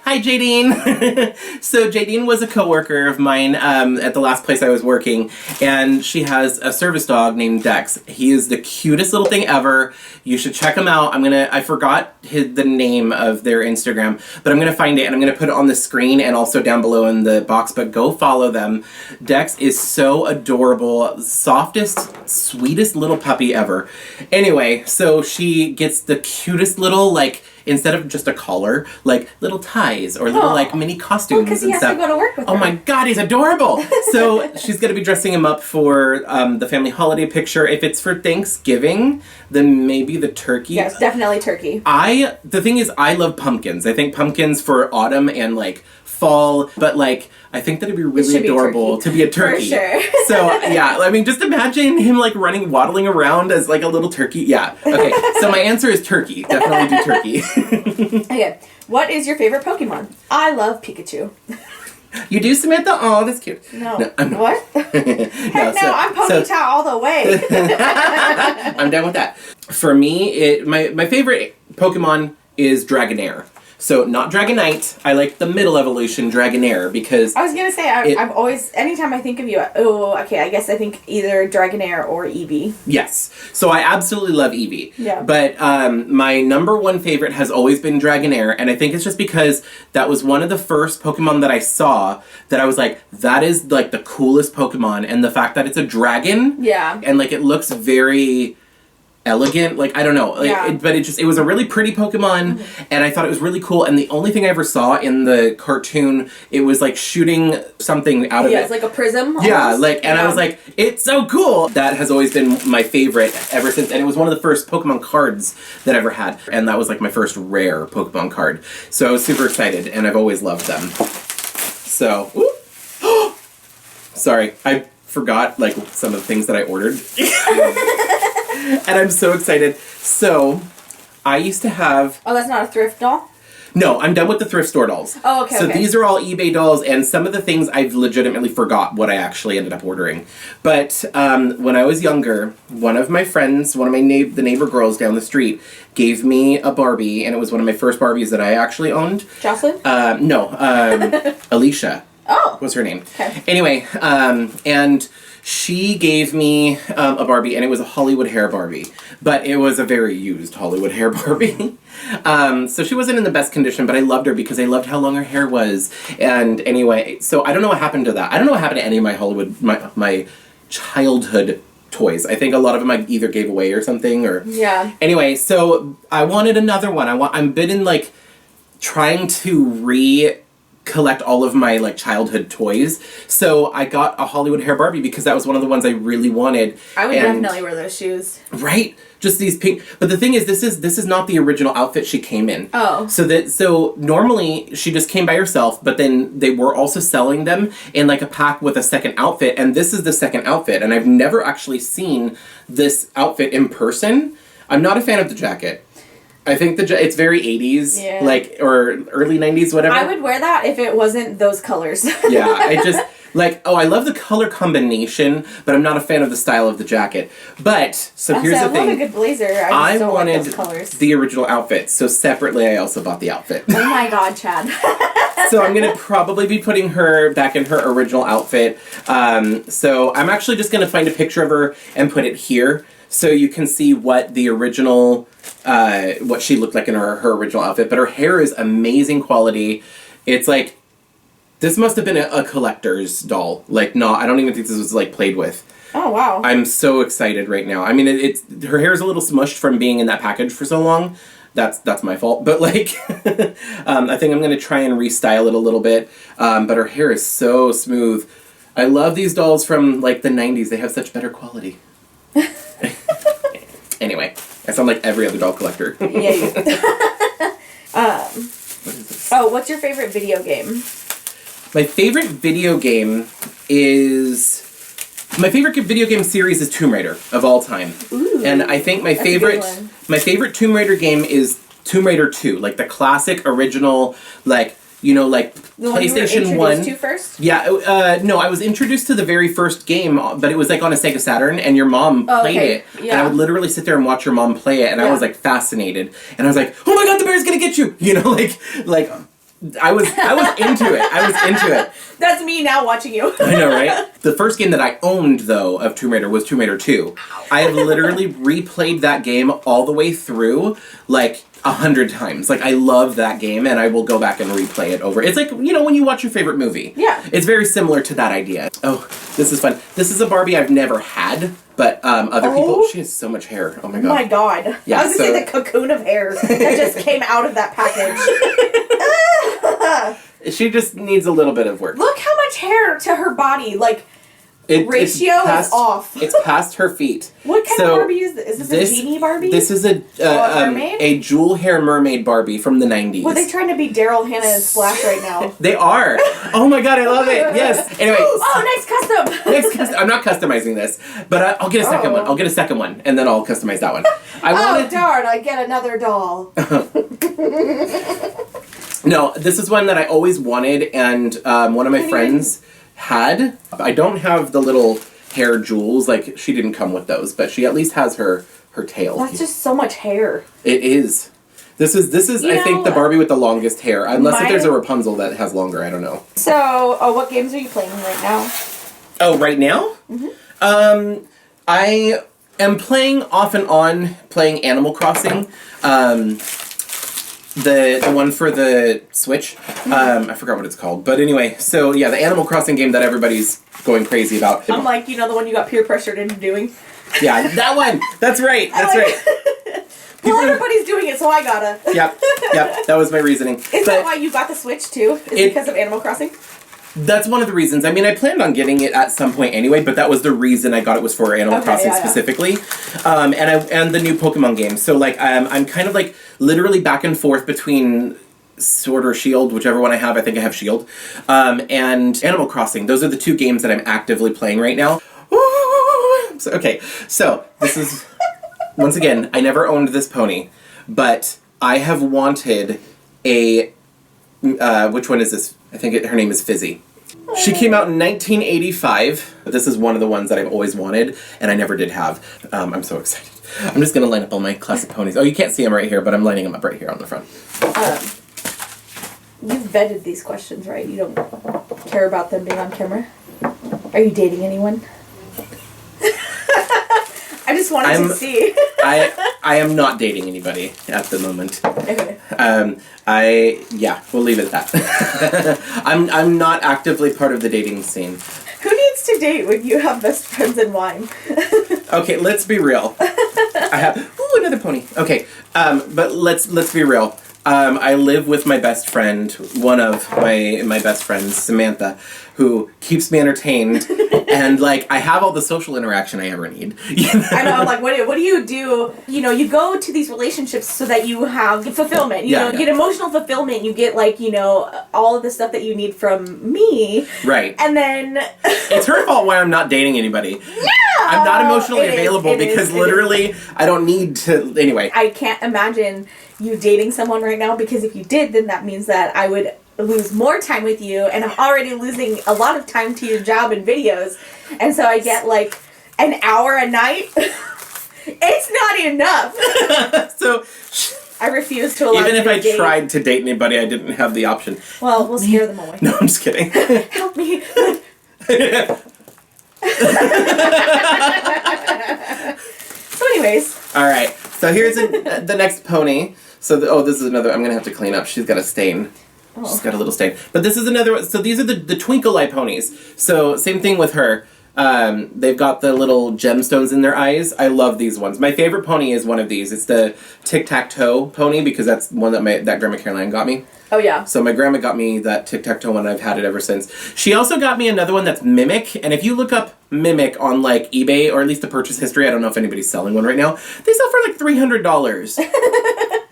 Hi, Jadine. So Jadine was a coworker of mine at the last place I was working, and she has a service dog named Dex. He is the cutest little thing ever. You should check him out. I forgot the name of their Instagram, but I'm gonna find it and I'm gonna put it on the screen and also down below in the box. But go follow them. Dex is so adorable, softest, sweetest little puppy ever. Anyway, so she gets the cutest little, like, instead of just a collar, like little ties or little like mini costumes because he and has stuff. to go to work with her. Oh my god, he's adorable! So she's gonna be dressing him up for the family holiday picture. If it's for Thanksgiving, then maybe the turkey. Yes, definitely turkey. The thing is, I love pumpkins. I think pumpkins for autumn and like fall, but like I think that'd be really adorable to be a turkey. For sure. So yeah, I mean, just imagine him like waddling around as like a little turkey. Yeah. Okay. So my answer is turkey. Definitely do turkey. Okay. What is your favorite Pokemon? I love Pikachu. You do, Samantha? Oh, that's cute. No. What? Heck no, I'm Ponyta all the way. I'm done with that. For me, my favorite Pokemon is Dragonair. So, not Dragonite. I like the middle evolution, Dragonair, because... I was going to say, I've always... Anytime I think of you... I guess I think either Dragonair or Eevee. Yes. So, I absolutely love Eevee. Yeah. But my number one favorite has always been Dragonair, and I think it's just because that was one of the first Pokemon that I saw that I was like, that is, like, the coolest Pokemon, and the fact that it's a dragon... Yeah. And, like, it looks very... elegant, like, I don't know, like, yeah. But it was a really pretty Pokemon, and I thought it was really cool, and the only thing I ever saw in the cartoon, it was like shooting something out of it. Yeah, it's like a prism. Almost. Yeah, like, and I was like, it's so cool! That has always been my favorite ever since, and it was one of the first Pokemon cards that I ever had, and that was like my first rare Pokemon card. So I was super excited, and I've always loved them. So, sorry, I forgot, like, some of the things that I ordered. And I'm so excited. So, I used to have... Oh, that's not a thrift doll? No, I'm done with the thrift store dolls. Oh, okay. So these are all eBay dolls, and some of the things I've legitimately forgot what I actually ended up ordering. But when I was younger, one of my friends, the neighbor girls down the street, gave me a Barbie, and it was one of my first Barbies that I actually owned. Jocelyn? No, Alicia. Oh. Was her name. Okay. Anyway, and she gave me a Barbie, and it was a Hollywood hair Barbie. But it was a very used Hollywood hair Barbie. So she wasn't in the best condition, but I loved her because I loved how long her hair was. And anyway, so I don't know what happened to that. I don't know what happened to any of my childhood toys. I think a lot of them I either gave away or something, or... Yeah. Anyway, so I wanted another one. I'm been like, trying to collect all of my like childhood toys. So I got a Hollywood hair Barbie because that was one of the ones I really wanted. I would definitely wear those shoes. Right? Just these pink. But the thing is, this is not the original outfit she came in. Oh. So normally she just came by herself, but then they were also selling them in like a pack with a second outfit, and this is the second outfit, and I've never actually seen this outfit in person. I'm not a fan of the jacket. I think it's very 80s, yeah. like, or early 90s, whatever. I would wear that if it wasn't those colors. Yeah, I just, like, I love the color combination, but I'm not a fan of the style of the jacket. But, so here's the thing. I love a good blazer. I just don't like those colors. The original outfit, so separately I also bought the outfit. Oh my god, Chad. So I'm going to probably be putting her back in her original outfit. So I'm actually just going to find a picture of her and put it here, so you can see what the original, what she looked like in her original outfit. But her hair is amazing quality. It's like, this must have been a collector's doll. Like, no, I don't even think this was, like, played with. Oh, wow. I'm so excited right now. I mean, her hair is a little smushed from being in that package for so long. That's my fault. But, like, I think I'm going to try and restyle it a little bit. But her hair is so smooth. I love these dolls from, like, the 90s. They have such better quality. Anyway, I sound like every other doll collector. Yeah, you do. What is this? Oh, what's your favorite video game? My favorite video game series is Tomb Raider of all time. Ooh, and I think my favorite Tomb Raider game is Tomb Raider 2, like the classic original, like, you know, like the PlayStation 1. One you were introduced to first? Yeah, no, I was introduced to the very first game, but it was like on a Sega Saturn, and your mom played it. Yeah. And I would literally sit there and watch your mom play it, and I was like fascinated. And I was like, oh my god, the bear's gonna get you! You know, like I was into it. I was into it. That's me now watching you. I know, right? The first game that I owned, though, of Tomb Raider was Tomb Raider 2. I have literally replayed that game all the way through, like, 100 times. Like, I love that game, and I will go back and replay it over. It's like, you know, when you watch your favorite movie. Yeah. It's very similar to that idea. Oh, this is fun. This is a Barbie I've never had, but other people... She has so much hair. Oh, my God. Oh, my God. Yeah, I was going to say the cocoon of hair that just came out of that package. She just needs a little bit of work. Look how much hair to her body. Like, ratio is off. It's past her feet. What kind of Barbie is this? Is this a genie Barbie? This is a jewel hair mermaid Barbie from the 90s. Well, they trying to be Daryl, Hannah, and Splash right now. They are. Oh my god, I love it. Yes. Anyway. Oh, nice custom. I'm not customizing this, but I'll get a second one. I'll get a second one, and then I'll customize that one. Darn, I get another doll. No, this is one that I always wanted, and one of my friends had. I don't have the little hair jewels, like, she didn't come with those, but she at least has her tail. That's just so much hair. It is. This is I think, the Barbie with the longest hair. Unless if there's a Rapunzel that has longer, I don't know. So, what games are you playing right now? Oh, right now? Mm-hmm. I am playing off and on, playing Animal Crossing. The one for the Switch. I forgot what it's called. But anyway, so yeah, the Animal Crossing game that everybody's going crazy about. I'm like, you know, the one you got peer pressured into doing? Yeah, that one! That's right, right. Well, everybody's doing it, so I gotta. Yep, that was my reasoning. Is that why you got the Switch, too? Is because of Animal Crossing? That's one of the reasons. I mean, I planned on getting it at some point anyway, but that was the reason I got it, was for Animal Crossing specifically. And the new Pokemon game. So, like, I'm kind of, like, literally back and forth between Sword or Shield, whichever one I have. I think I have Shield. And Animal Crossing. Those are the two games that I'm actively playing right now. So, okay, so this is... Once again, I never owned this pony, but I have wanted a, which one is this? I think her name is Fizzy. She came out in 1985. This is one of the ones that I've always wanted, and I never did have. I'm so excited. I'm just going to line up all my classic ponies. Oh, you can't see them right here, but I'm lining them up right here on the front. You've vetted these questions, right? You don't care about them being on camera? Are you dating anyone? I just wanted to see. I am not dating anybody at the moment. Okay. We'll leave it at that. I'm not actively part of the dating scene. Who needs to date when you have best friends in wine? Okay, let's be real. I have another pony. Okay, but let's be real. I live with my best friend, one of my best friends, Samantha, who keeps me entertained, and like I have all the social interaction I ever need. You know? I know. I'm like, what do you do? You know, you go to these relationships so that you have fulfillment. You get emotional fulfillment. You get like all of the stuff that you need from me. Right. And then it's her fault why I'm not dating anybody. No! I'm not emotionally available because literally I don't need to. Anyway, I can't imagine you dating someone right now, because if you did, then that means that I would lose more time with you, and I'm already losing a lot of time to your job and videos, and so I get like an hour a night. It's not enough. So I refuse to allow even if I date. tried to date anybody, I didn't have the option. Well, we'll scare them away. No, I'm just kidding. Help me. So anyways. All right. So here's the next pony. So this is another. I'm gonna have to clean up. She's got a stain. Oh. She's got a little stain. But this is another one. So these are the Twinkle Eye ponies. So same thing with her. They've got the little gemstones in their eyes. I love these ones. My favorite pony is one of these. It's the Tic-Tac-Toe pony, because that's one that Grandma Caroline got me. Oh, yeah. So my grandma got me that Tic-Tac-Toe one, and I've had it ever since. She also got me another one that's Mimic, and if you look up Mimic on, like, eBay, or at least the purchase history, I don't know if anybody's selling one right now, they sell for, like, $300.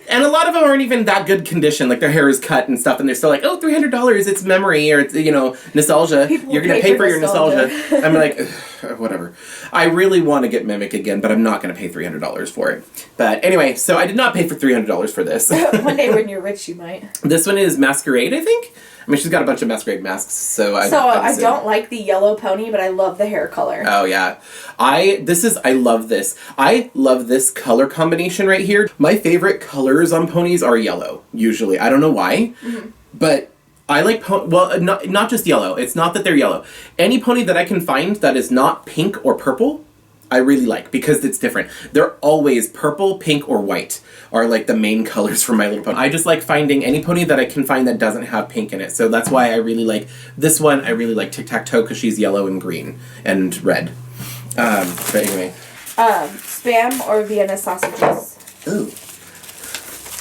And a lot of them aren't even that good condition, like their hair is cut and stuff, and they're still like, oh, $300, it's memory, or it's, nostalgia. You're going to pay for your nostalgia. I'm like, whatever. I really want to get Mimic again, but I'm not going to pay $300 for it. But anyway, so I did not pay for $300 for this. One day when you're rich, you might. This one is Masquerade, I think? I mean, she's got a bunch of Masquerade masks, so I don't like the yellow pony, but I love the hair color. Oh, yeah. I love this. I love this color combination right here. My favorite colors on ponies are yellow, usually. I don't know why, but I like not just yellow. It's not that they're yellow. Any pony that I can find that is not pink or purple, I really like, because it's different. They're always purple, pink, or white are like the main colors for My Little Pony. I just like finding any pony that I can find that doesn't have pink in it. So that's why I really like this one. I really like Tic-Tac-Toe because she's yellow and green and red. But anyway. Spam or Vienna sausages? Ooh.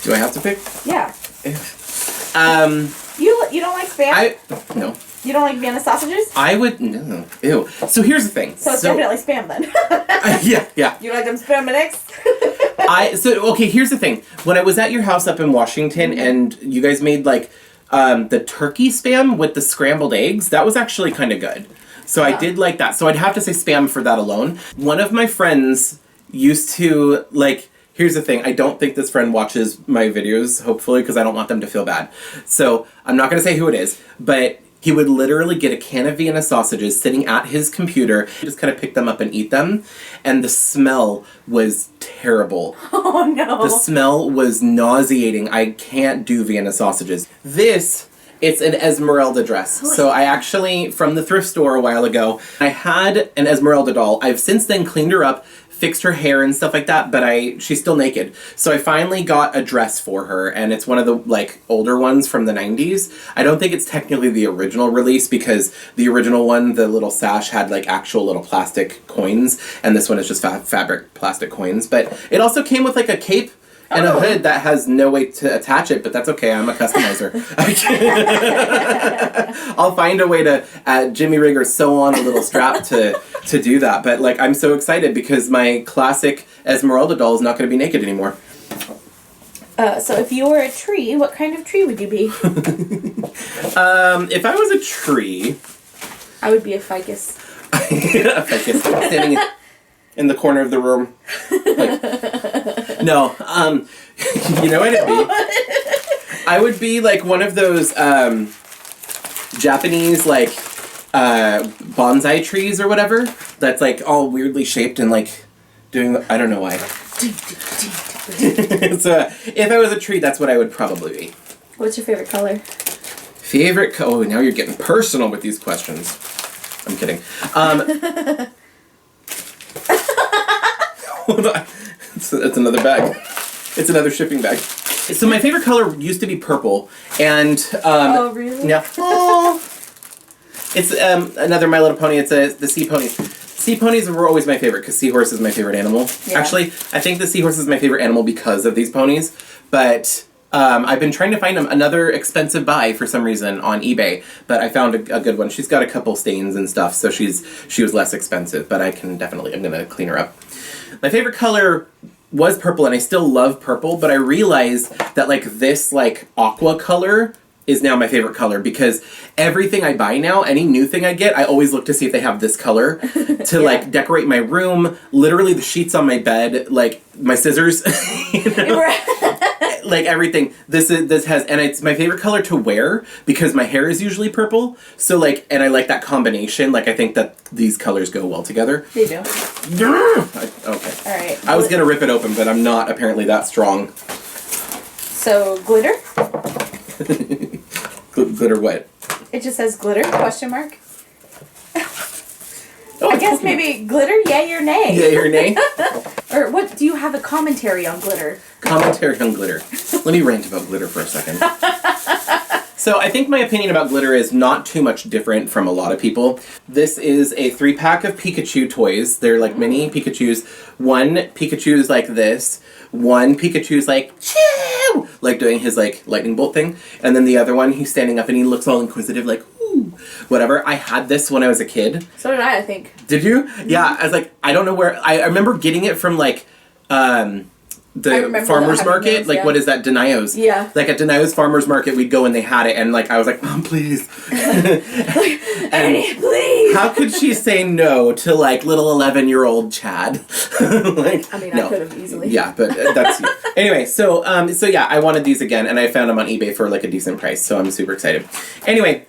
Do I have to pick? Yeah. You don't like Spam? No. You don't like Vienna sausages? I would, no. Ew. So here's the thing. So it's definitely Spam then. Yeah. You like them Spam mix? Okay, here's the thing. When I was at your house up in Washington and you guys made like the turkey Spam with the scrambled eggs, that was actually kind of good. So I did like that. So I'd have to say Spam for that alone. One of my friends used to like, here's the thing, I don't think this friend watches my videos, hopefully, because I don't want them to feel bad. So I'm not going to say who it is, but he would literally get a can of Vienna sausages sitting at his computer, just kind of pick them up and eat them, and the smell was terrible. Oh no. The smell was nauseating. I can't do Vienna sausages. It's an Esmeralda dress. So I actually, from the thrift store a while ago, I had an Esmeralda doll. I've since then cleaned her up, fixed her hair and stuff like that, but she's still naked. So I finally got a dress for her, and it's one of the like older ones from the 90s. I don't think it's technically the original release, because the original one, the little sash, had like actual little plastic coins, and this one is just fabric plastic coins. But it also came with like a cape and a hood that has no way to attach it, but that's okay, I'm a customizer. I'll find a way to Jimmy rig or sew on a little strap to do that. But like, I'm so excited because my classic Esmeralda doll is not going to be naked anymore. So if you were a tree, what kind of tree would you be? If I was a tree, I would be a ficus. A ficus standing in the corner of the room. Like, no, you know what it'd be? I would be like one of those Japanese like bonsai trees or whatever that's like all weirdly shaped and like doing, I don't know why. So if I was a tree, that's what I would probably be. What's your favorite color? Oh, now you're getting personal with these questions. I'm kidding. Hold on. It's another bag. It's another shipping bag. So my favorite color used to be purple, and oh really? Yeah. Oh. It's another My Little Pony. It's the sea ponies. Sea ponies were always my favorite because seahorse is my favorite animal. Yeah. Actually, I think the seahorse is my favorite animal because of these ponies. But I've been trying to find another expensive buy for some reason on eBay, but I found a good one. She's got a couple stains and stuff, so she was less expensive. But I'm gonna clean her up. My favorite color was purple, and I still love purple. But I realized that like this like aqua color is now my favorite color because everything I buy now, any new thing I get, I always look to see if they have this color to like decorate my room. Literally the sheets on my bed, like my scissors, you know? Like everything. This has, and it's my favorite color to wear because my hair is usually purple. So like, and I like that combination. Like I think that these colors go well together. They do. Okay. All right. I was gonna rip it open, but I'm not apparently that strong. So glitter. Glitter what? It just says glitter, question mark. Oh, I guess maybe glitter, yay or nay. Yay or nay? Or what, do you have a commentary on glitter? Commentary on glitter. Let me rant about glitter for a second. So I think my opinion about glitter is not too much different from a lot of people. This is a 3-pack of Pikachu toys. They're like mini Pikachus. One Pikachu is like this. One Pikachu's like, chew! Like doing his like lightning bolt thing. And then the other one, he's standing up and he looks all inquisitive like, ooh, whatever. I had this when I was a kid. So did I think. Did you? Yeah, I was like, I don't know where, I remember getting it from like, the farmer's market, those, like yeah. What is that, Denio's? Yeah. Like at Denio's farmer's market, we'd go and they had it, and like I was like, Mom, please. Annie, please. How could she say no to like little 11-year-old Chad? Like, I mean, no. I could have easily. Yeah, but that's you. Anyway, so yeah, I wanted these again, and I found them on eBay for like a decent price, so I'm super excited. Anyway,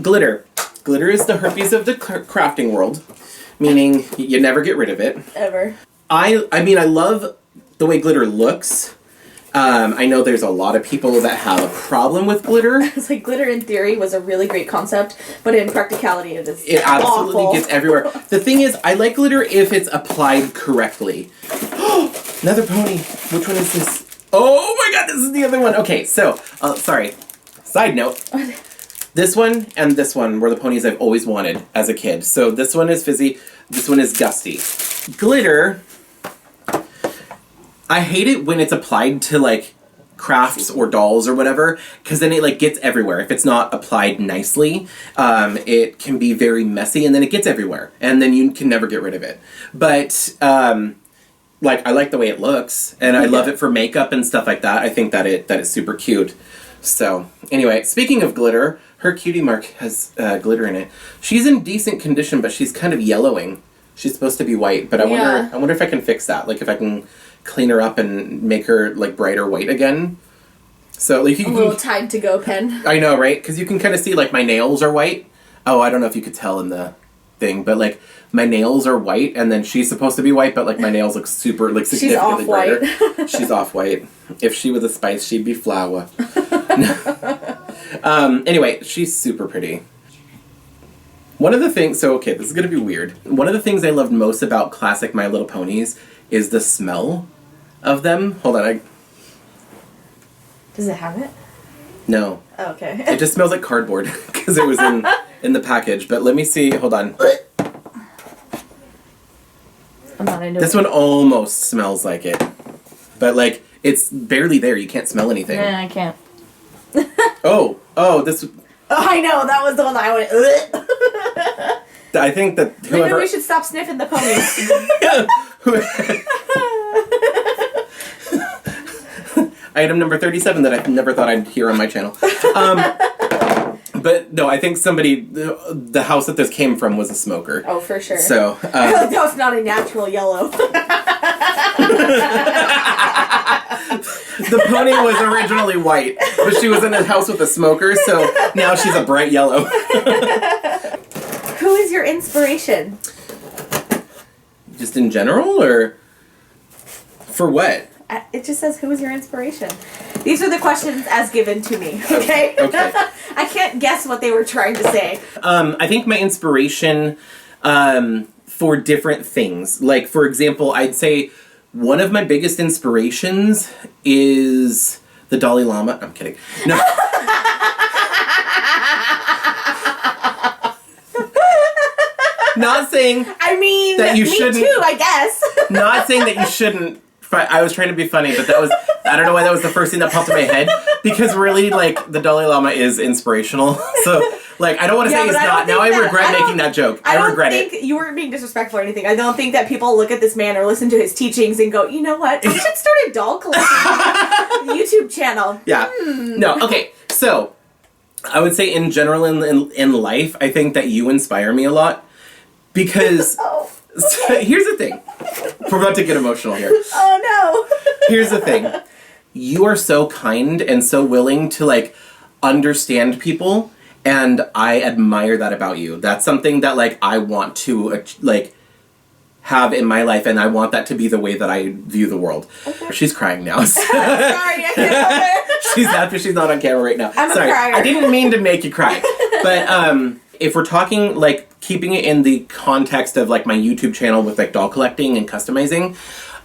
glitter. Glitter is the herpes of the crafting world, meaning you never get rid of it. Ever. I mean, I love the way glitter looks. I know there's a lot of people that have a problem with glitter. It's like glitter in theory was a really great concept, but in practicality it is It absolutely awful. Gets everywhere. The thing is, I like glitter if it's applied correctly. Another pony. Which one is this? Oh my god, this is the other one. Okay, so, sorry. Side note. This one and this one were the ponies I've always wanted as a kid. So this one is Fizzy, this one is Gusty. Glitter, I hate it when it's applied to like crafts or dolls or whatever, because then it like gets everywhere. If it's not applied nicely, it can be very messy and then it gets everywhere and then you can never get rid of it. But like I like the way it looks and I love it for makeup and stuff like that. I think that is super cute. So anyway, speaking of glitter, her cutie mark has glitter in it. She's in decent condition, but she's kind of yellowing. She's supposed to be white, but I wonder if I can fix that. Like if I can clean her up and make her like brighter white again. So like you can, a little time to go pen. I know, right? Because you can kind of see like my nails are white. Oh, I don't know if you could tell in the thing, but like my nails are white, and then she's supposed to be white, but like my nails look super like significantly brighter. She's off white. If she was a spice, she'd be flour. Anyway, she's super pretty. One of the things, so okay, this is gonna be weird. One of the things I loved most about classic My Little Ponies is the smell of them. Hold on, Does it have it? No. Oh, okay. It just smells like cardboard because it was in the package. But let me see. Hold on. I'm not into this it. one almost smells like it, but like it's barely there. You can't smell anything. Yeah, I can't. Oh, this. Oh, I know, that was the one that I went. I think that whoever. Maybe we should stop sniffing the ponies. Item number 37 that I never thought I'd hear on my channel. But no, I think the house that this came from was a smoker. Oh, for sure. So that was not a natural yellow. The pony was originally white, but she was in a house with a smoker, so now she's a bright yellow. Who is your inspiration? Just in general, or for what? It just says, who is your inspiration? These are the questions as given to me, okay? Okay. I can't guess what they were trying to say. I think my inspiration for different things, like, for example, I'd say one of my biggest inspirations is the Dalai Lama. I'm kidding. No. Not saying that you shouldn't. Me too, I guess. Not saying that you shouldn't. I was trying to be funny, but that was, I don't know why that was the first thing that popped in my head, because really, like, the Dalai Lama is inspirational. So, like, I don't want to say he's not. Now I regret making that joke. I regret it. You weren't being disrespectful or anything. I don't think that people look at this man or listen to his teachings and go, you know what? I should start a doll collecting YouTube channel. Yeah. No, okay. So, I would say in general in life, I think that you inspire me a lot. Because so, here's the thing. We're about to get emotional here. Oh no. Here's the thing. You are so kind and so willing to, like, understand people, and I admire that about you. That's something that, like, I want to, like, have in my life, and I want that to be the way that I view the world. Okay. She's crying now. So. Sorry, I can't help it. She's happy she's not on camera right now. I'm Sorry. a crier. I didn't mean to make you cry. But if we're talking, like, keeping it in the context of, like, my YouTube channel with, like, doll collecting and customizing,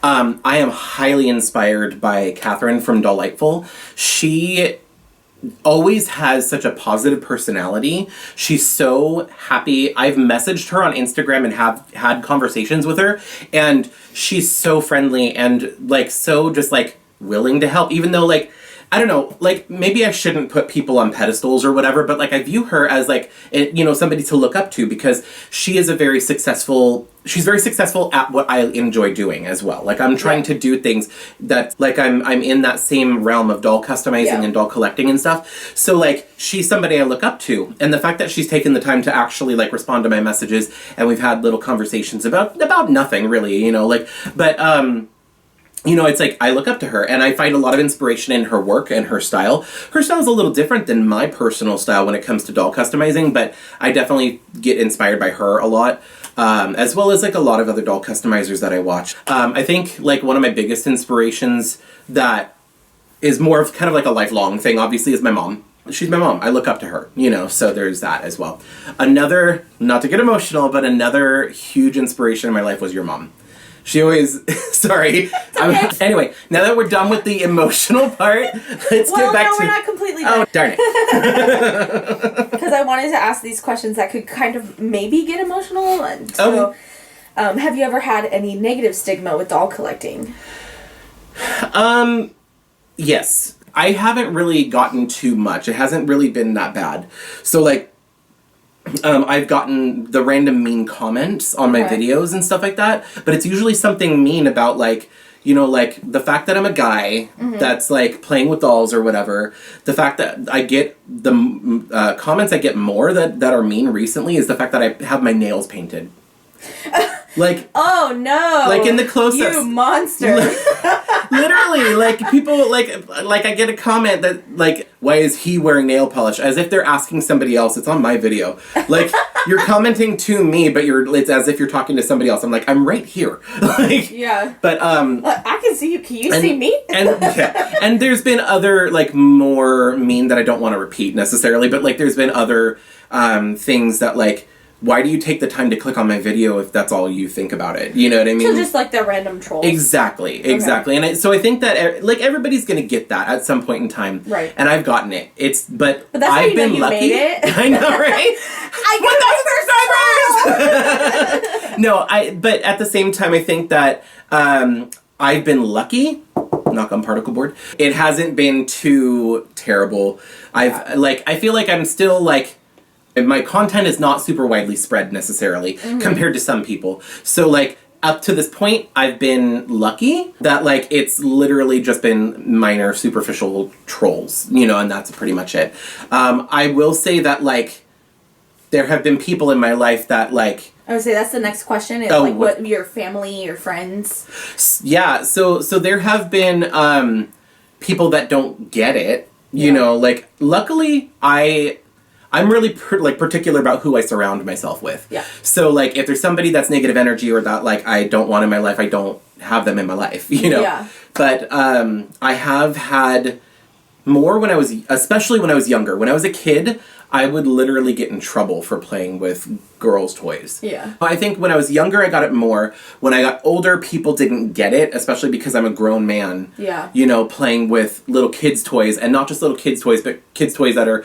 I am highly inspired by Catherine from Dollightful. She always has such a positive personality. She's so happy. I've messaged her on Instagram and have had conversations with her, and she's so friendly and, like, so just, like, willing to help, even though, like, I don't know, like, maybe I shouldn't put people on pedestals or whatever, but, like, I view her as, like, you know, somebody to look up to, because she is she's very successful at what I enjoy doing as well. Like, I'm trying to do things that, like, I'm in that same realm of doll customizing and doll collecting and stuff. So, like, she's somebody I look up to. And the fact that she's taken the time to actually, like, respond to my messages, and we've had little conversations about nothing, really, you know, like, but, you know, it's like, I look up to her, and I find a lot of inspiration in her work and her style. Her style is a little different than my personal style when it comes to doll customizing, but I definitely get inspired by her a lot, as well as, like, a lot of other doll customizers that I watch. I think, like, one of my biggest inspirations that is more of kind of like a lifelong thing, obviously, is my mom. She's my mom. I look up to her, you know, so there's that as well. Another, not to get emotional, but another huge inspiration in my life was your mom. She always, sorry. Okay. Anyway, now that we're done with the emotional part, let's get back to... Well, no, we're not completely done. Oh, darn it. Because I wanted to ask these questions that could kind of maybe get emotional. So, have you ever had any negative stigma with doll collecting? Yes. I haven't really gotten too much. It hasn't really been that bad. So, like, I've gotten the random mean comments on my videos and stuff like that, but it's usually something mean about, like, you know, like, the fact that I'm a guy that's, like, playing with dolls or whatever. The fact that I get the comments I get more that are mean recently is the fact that I have my nails painted. Like, oh no! Like, in the close-ups, you monster! Literally, like, people, like I get a comment that, like, why is he wearing nail polish? As if they're asking somebody else. It's on my video. Like, you're commenting to me, but it's as if you're talking to somebody else. I'm like, I'm right here. Like, yeah. But I can see you. Can you see me? and there's been other, like, more mean that I don't want to repeat necessarily, but, like, there's been other things that, like, why do you take the time to click on my video if that's all you think about it? You know what I mean? So just, like, the random trolls. Exactly. Okay. And so I think that, like, everybody's going to get that at some point in time. Right. And I've gotten it. But that's I've how you been know you lucky. Made it. I know, right? I got No, but at the same time, I think that I've been lucky. Knock on particle board. It hasn't been too terrible. I feel like I'm still, like, my content is not super widely spread necessarily compared to some people. So, like, up to this point, I've been lucky that, like, it's literally just been minor superficial trolls, you know, and that's pretty much it. I will say that, like, there have been people in my life that, like... I would say that's the next question, is what your family, your friends... Yeah, so there have been people that don't get it, you know, like, luckily, I'm really particular about who I surround myself with. Yeah. So, like, if there's somebody that's negative energy or that, like, I don't want in my life, I don't have them in my life, you know? Yeah. But I have had more especially when I was younger. When I was a kid, I would literally get in trouble for playing with girls' toys. Yeah. I think when I was younger, I got it more. When I got older, people didn't get it, especially because I'm a grown man. Yeah. You know, playing with little kids' toys, and not just little kids' toys, but kids' toys that are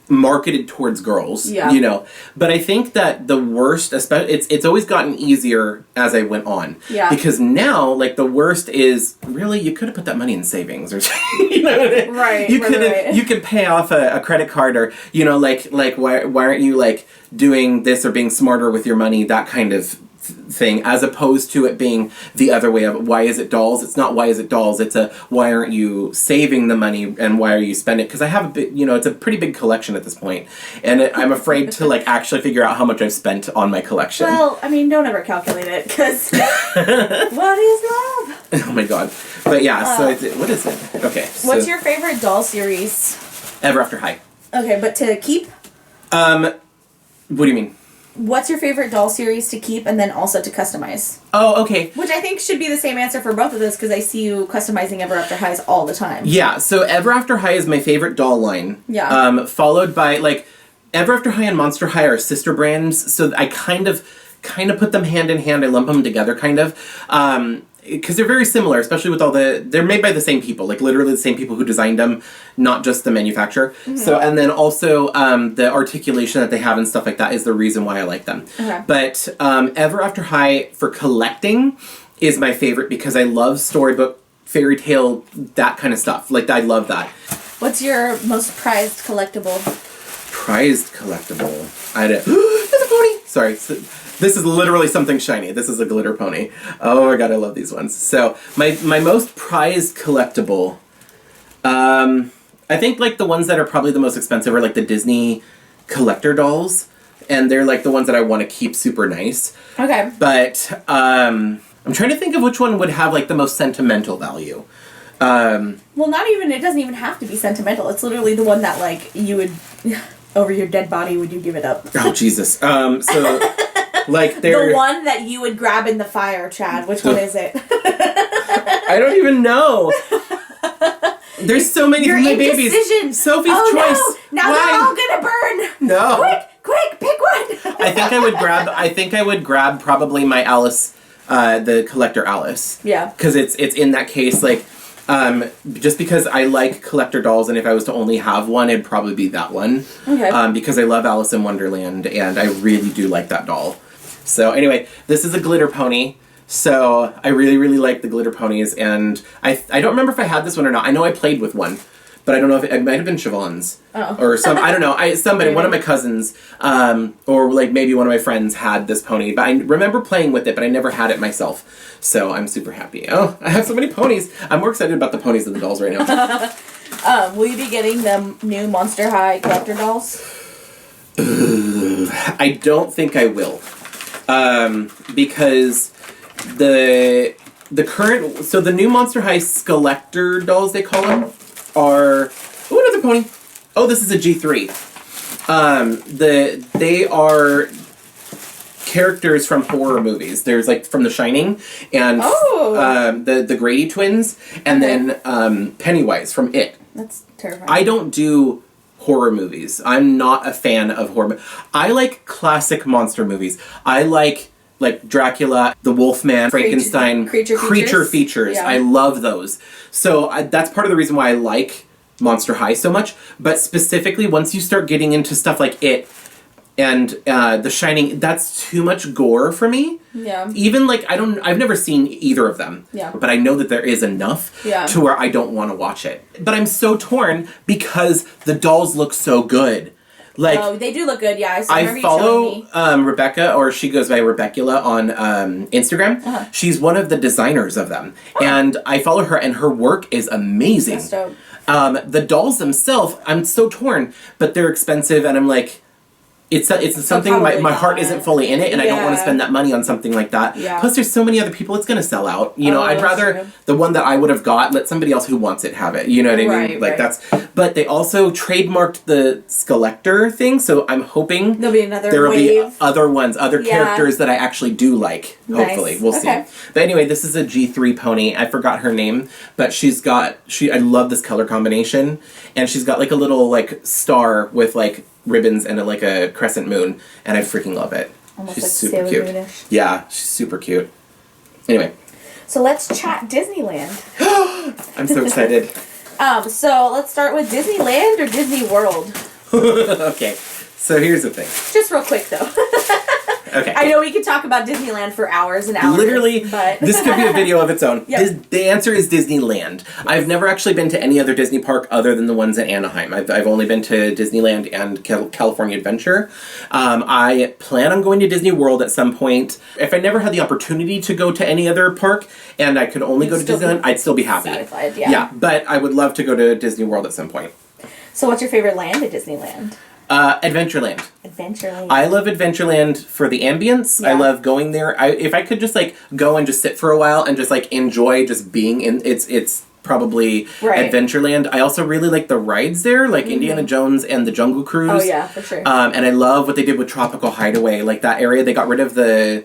marketed towards girls, you know. But I think that the worst, it's always gotten easier as I went on. Yeah. Because now, like, the worst is, really, you could have put that money in savings or something. You know what I mean? Right. You could pay off a credit card, or, you know, like why aren't you, like, doing this or being smarter with your money, that kind of thing, as opposed to it being the other way of, why is it dolls? It's not why is it dolls, it's a, why aren't you saving the money and why are you spending it? Because I have a bit, you know, it's a pretty big collection at this point, and I'm afraid to, like, actually figure out how much I've spent on my collection. Well, I mean, don't ever calculate it, because what is love? Oh my god. But yeah, so what is it? Okay. What's your favorite doll series? Ever After High. Okay, but to keep? What do you mean? What's your favorite doll series to keep and then also to customize? Oh, okay. Which I think should be the same answer for both of those, because I see you customizing Ever After Highs all the time. Yeah, so Ever After High is my favorite doll line. Yeah. Followed by, like, Ever After High and Monster High are sister brands, so I kind of put them hand in hand. I lump them together, kind of. Because they're very similar, especially with they're made by the same people, like literally the same people who designed them, not just the manufacturer. Mm-hmm. So, and then also the articulation that they have and stuff like that is the reason why I like them. Okay. But Ever After High for collecting is my favorite because I love storybook, fairy tale, that kind of stuff. Like, I love that. What's your most prized collectible? Prized collectible? There's a pony! Sorry. This is literally something shiny. This is a glitter pony. Oh my god, I love these ones. So, my most prized collectible, I think, like, the ones that are probably the most expensive are, like, the Disney collector dolls. And they're, like, the ones that I want to keep super nice. Okay. But, I'm trying to think of which one would have, like, the most sentimental value. Well, it doesn't even have to be sentimental. It's literally the one that, like, you would, over your dead body, would you give it up? Oh, Jesus. So... Like, the one that you would grab in the fire, Chad. Which one is it? I don't even know. There's so many of my babies. Sophie's choice. No. Now they're all gonna burn. No. Quick, pick one. I think I would grab probably my Alice, the collector Alice. Yeah. Because it's in that case, like, just because I like collector dolls, and if I was to only have one, it'd probably be that one. Okay. Because I love Alice in Wonderland, and I really do like that doll. So anyway, this is a glitter pony. So I really, really like the glitter ponies, and I don't remember if I had this one or not. I know I played with one, but I don't know if it might have been Siobhan's. Oh. Or I don't know. Somebody, one of my cousins, or like maybe one of my friends had this pony, but I remember playing with it, but I never had it myself. So I'm super happy. Oh, I have so many ponies. I'm more excited about the ponies than the dolls right now. Will you be getting the new Monster High collector dolls? I don't think I will. Because the current, so the new Monster High Collector dolls, they call them, are, oh, another pony. Oh, this is a G3. They are characters from horror movies. There's, like, from The Shining, and the Grady twins, and then Pennywise from It. That's terrifying. I don't do horror movies. I'm not a fan of horror. I like classic monster movies. I like Dracula, the Wolfman, Frankenstein, creature features. Yeah. I love those. So that's part of the reason why I like Monster High so much. But specifically, once you start getting into stuff like It and The Shining, that's too much gore for me. Yeah. Even, like, I've never seen either of them. Yeah. But I know that there is enough to where I don't want to watch it. But I'm so torn because the dolls look so good. Like, oh, they do look good, yeah. I follow Rebecca, or she goes by Rebecula on Instagram. Uh-huh. She's one of the designers of them. Oh. And I follow her, and her work is amazing. That's dope. The dolls themselves, I'm so torn, but they're expensive, and I'm like, it's something my heart isn't fully in it, and I don't want to spend that money on something like that. Yeah. Plus, there's so many other people it's going to sell out. You know, I'd rather the one that I would have got, let somebody else who wants it have it. You know what I mean? Like that's. But they also trademarked the Skelector thing, so I'm hoping there'll be another there will wave. be other ones, other characters that I actually do like. Hopefully, we'll see. But anyway, this is a G3 pony. I forgot her name, but I love this color combination, and she's got like a little like star with like ribbons and like a crescent moon, and I freaking love it. Almost she's like super Sailor cute. Moon-ish. Yeah, she's super cute. Anyway, so let's chat Disneyland. I'm so excited. So let's start with Disneyland or Disney World. Okay, so here's the thing. Just real quick though. Okay. I know we could talk about Disneyland for hours and hours. Literally, but this could be a video of its own. Yep. The answer is Disneyland. I've never actually been to any other Disney park other than the ones in Anaheim. I've only been to Disneyland and California Adventure. I plan on going to Disney World at some point. If I never had the opportunity to go to any other park and I could only go to Disneyland, I'd still be happy. Satisfied, yeah, but I would love to go to Disney World at some point. So what's your favorite land at Disneyland? Adventureland. Adventureland. I love Adventureland for the ambience. Yeah. I love going there. If I could just like go and just sit for a while and just like enjoy just being in it's probably Adventureland. I also really like the rides there, like Indiana Jones and the Jungle Cruise. Oh yeah, for sure. And I love what they did with Tropical Hideaway. Like that area, they got rid of the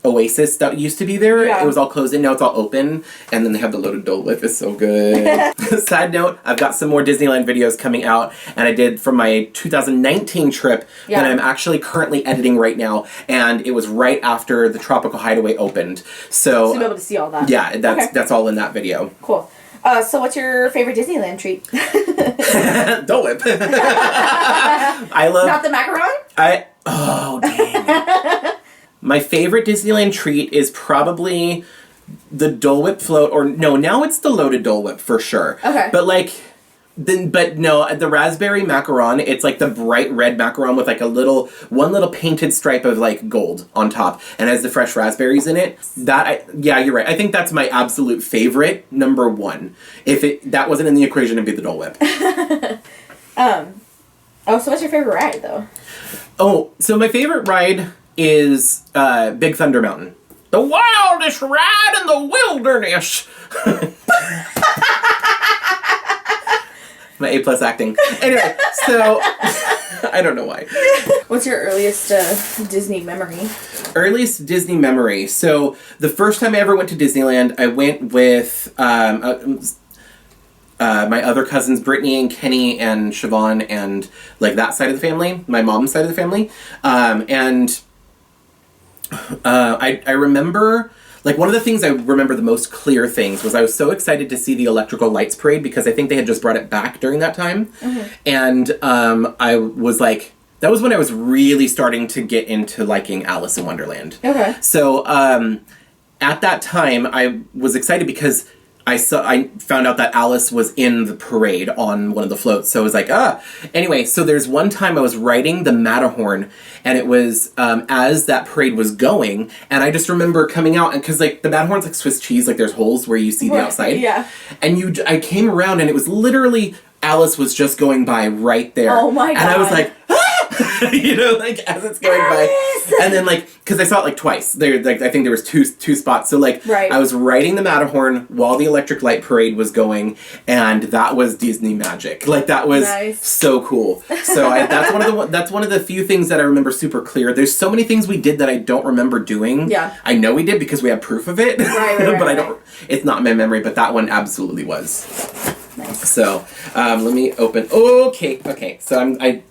Oasis that used to be there. Yeah. It was all closed in, now it's all open, and then they have the loaded Dole Whip. It's so good. Side note, I've got some more Disneyland videos coming out, and I did from my 2019 trip that I'm actually currently editing right now, and it was right after the Tropical Hideaway opened. So you'll be able to see all that. Yeah, that's all in that video. Cool. So what's your favorite Disneyland treat? Dole Whip. I love... Not the macaron? Oh, dang. My favorite Disneyland treat is probably the Dole Whip float, or no, now it's the loaded Dole Whip for sure. Okay. But like, but no, the raspberry macaron, it's like the bright red macaron with like one little painted stripe of like gold on top, and has the fresh raspberries in it. Yeah, you're right. I think that's my absolute favorite, number one. If that wasn't in the equation, it'd be the Dole Whip. Oh, so what's your favorite ride though? Oh, so my favorite ride is Big Thunder Mountain. The wildest ride in the wilderness. My A+ acting. Anyway, so I don't know why. What's your earliest Disney memory? Earliest Disney memory. So the first time I ever went to Disneyland, I went with my other cousins, Brittany and Kenny and Siobhan, and like that side of the family, my mom's side of the family, and I remember, like, one of the things I remember the most clear things was I was so excited to see the Electrical Lights Parade because I think they had just brought it back during that time. Mm-hmm. And I was like, that was when I was really starting to get into liking Alice in Wonderland. Okay. So at that time, I was excited because I found out that Alice was in the parade on one of the floats, so I was like, Anyway, so there's one time I was riding the Matterhorn, and it was as that parade was going, and I just remember coming out, and because like the Matterhorn's like Swiss cheese, like there's holes where you see the outside. Yeah. And I came around, and it was literally Alice was just going by right there. Oh my God. And I was like, you know, like as it's going by, and then like because I saw it like twice. There, like I think there was two spots. So like I was riding the Matterhorn while the Electric Light Parade was going, and that was Disney magic. Like that was so cool. So that's one of the few things that I remember super clear. There's so many things we did that I don't remember doing. Yeah, I know we did because we have proof of it. But I don't. It's not in my memory. But that one absolutely was. Nice. So let me open. Okay. So I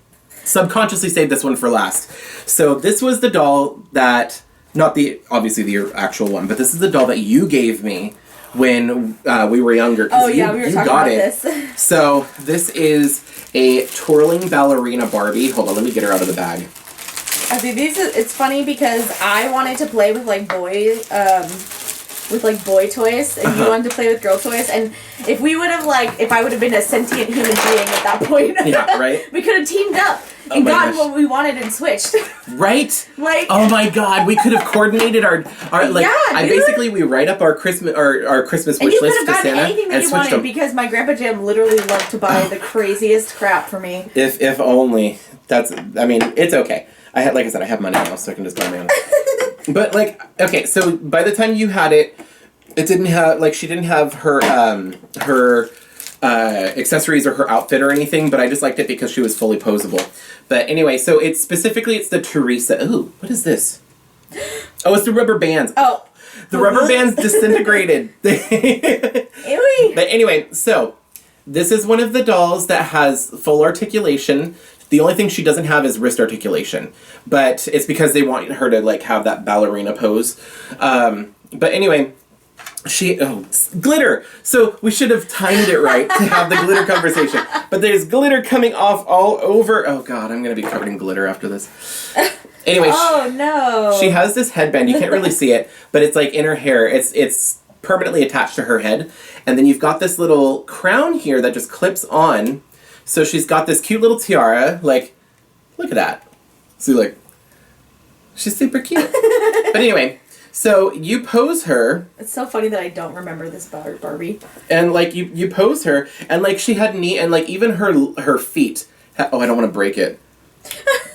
subconsciously saved this one for last. So this was the doll that, not obviously the actual one, but this is the doll that you gave me when we were younger. Oh yeah, we were talking about this. So this is a twirling ballerina Barbie. Hold on, let me get her out of the bag. I think it's funny because I wanted to play with like boys, with like boy toys, and you wanted to play with girl toys. And if we would have if I would have been a sentient human being at that point, yeah, right. we could have teamed up and gotten what we wanted and switched. Right? Like, oh my god, we could have coordinated our like. Yeah, basically we write up our Christmas wish list to Santa anything that and you switched wanted them. because my grandpa Jim literally loved to buy the craziest crap for me. If only. I mean, it's okay. I have money now, so I can just buy my own. But okay, so by the time you had it, it didn't have she didn't have her accessories or her outfit or anything, but I just liked it because she was fully posable. But anyway, so it's the Teresa. Ooh, what is this? Oh, it's the rubber bands. Oh. The rubber bands disintegrated. Ew. But anyway, so this is one of the dolls that has full articulation. The only thing she doesn't have is wrist articulation. But it's because they want her to have that ballerina pose. But anyway, glitter. So we should have timed it right to have the glitter conversation. But there's glitter coming off all over. Oh god, I'm going to be covered in glitter after this. Anyway, oh no. She has this headband. You can't really see it, but it's in her hair. It's permanently attached to her head. And then you've got this little crown here that just clips on. So she's got this cute little tiara. Look at that. See, she's super cute. But anyway, so you pose her. It's so funny that I don't remember this Barbie. And you pose her, and she had knee, and even her feet. Oh, I don't want to break it.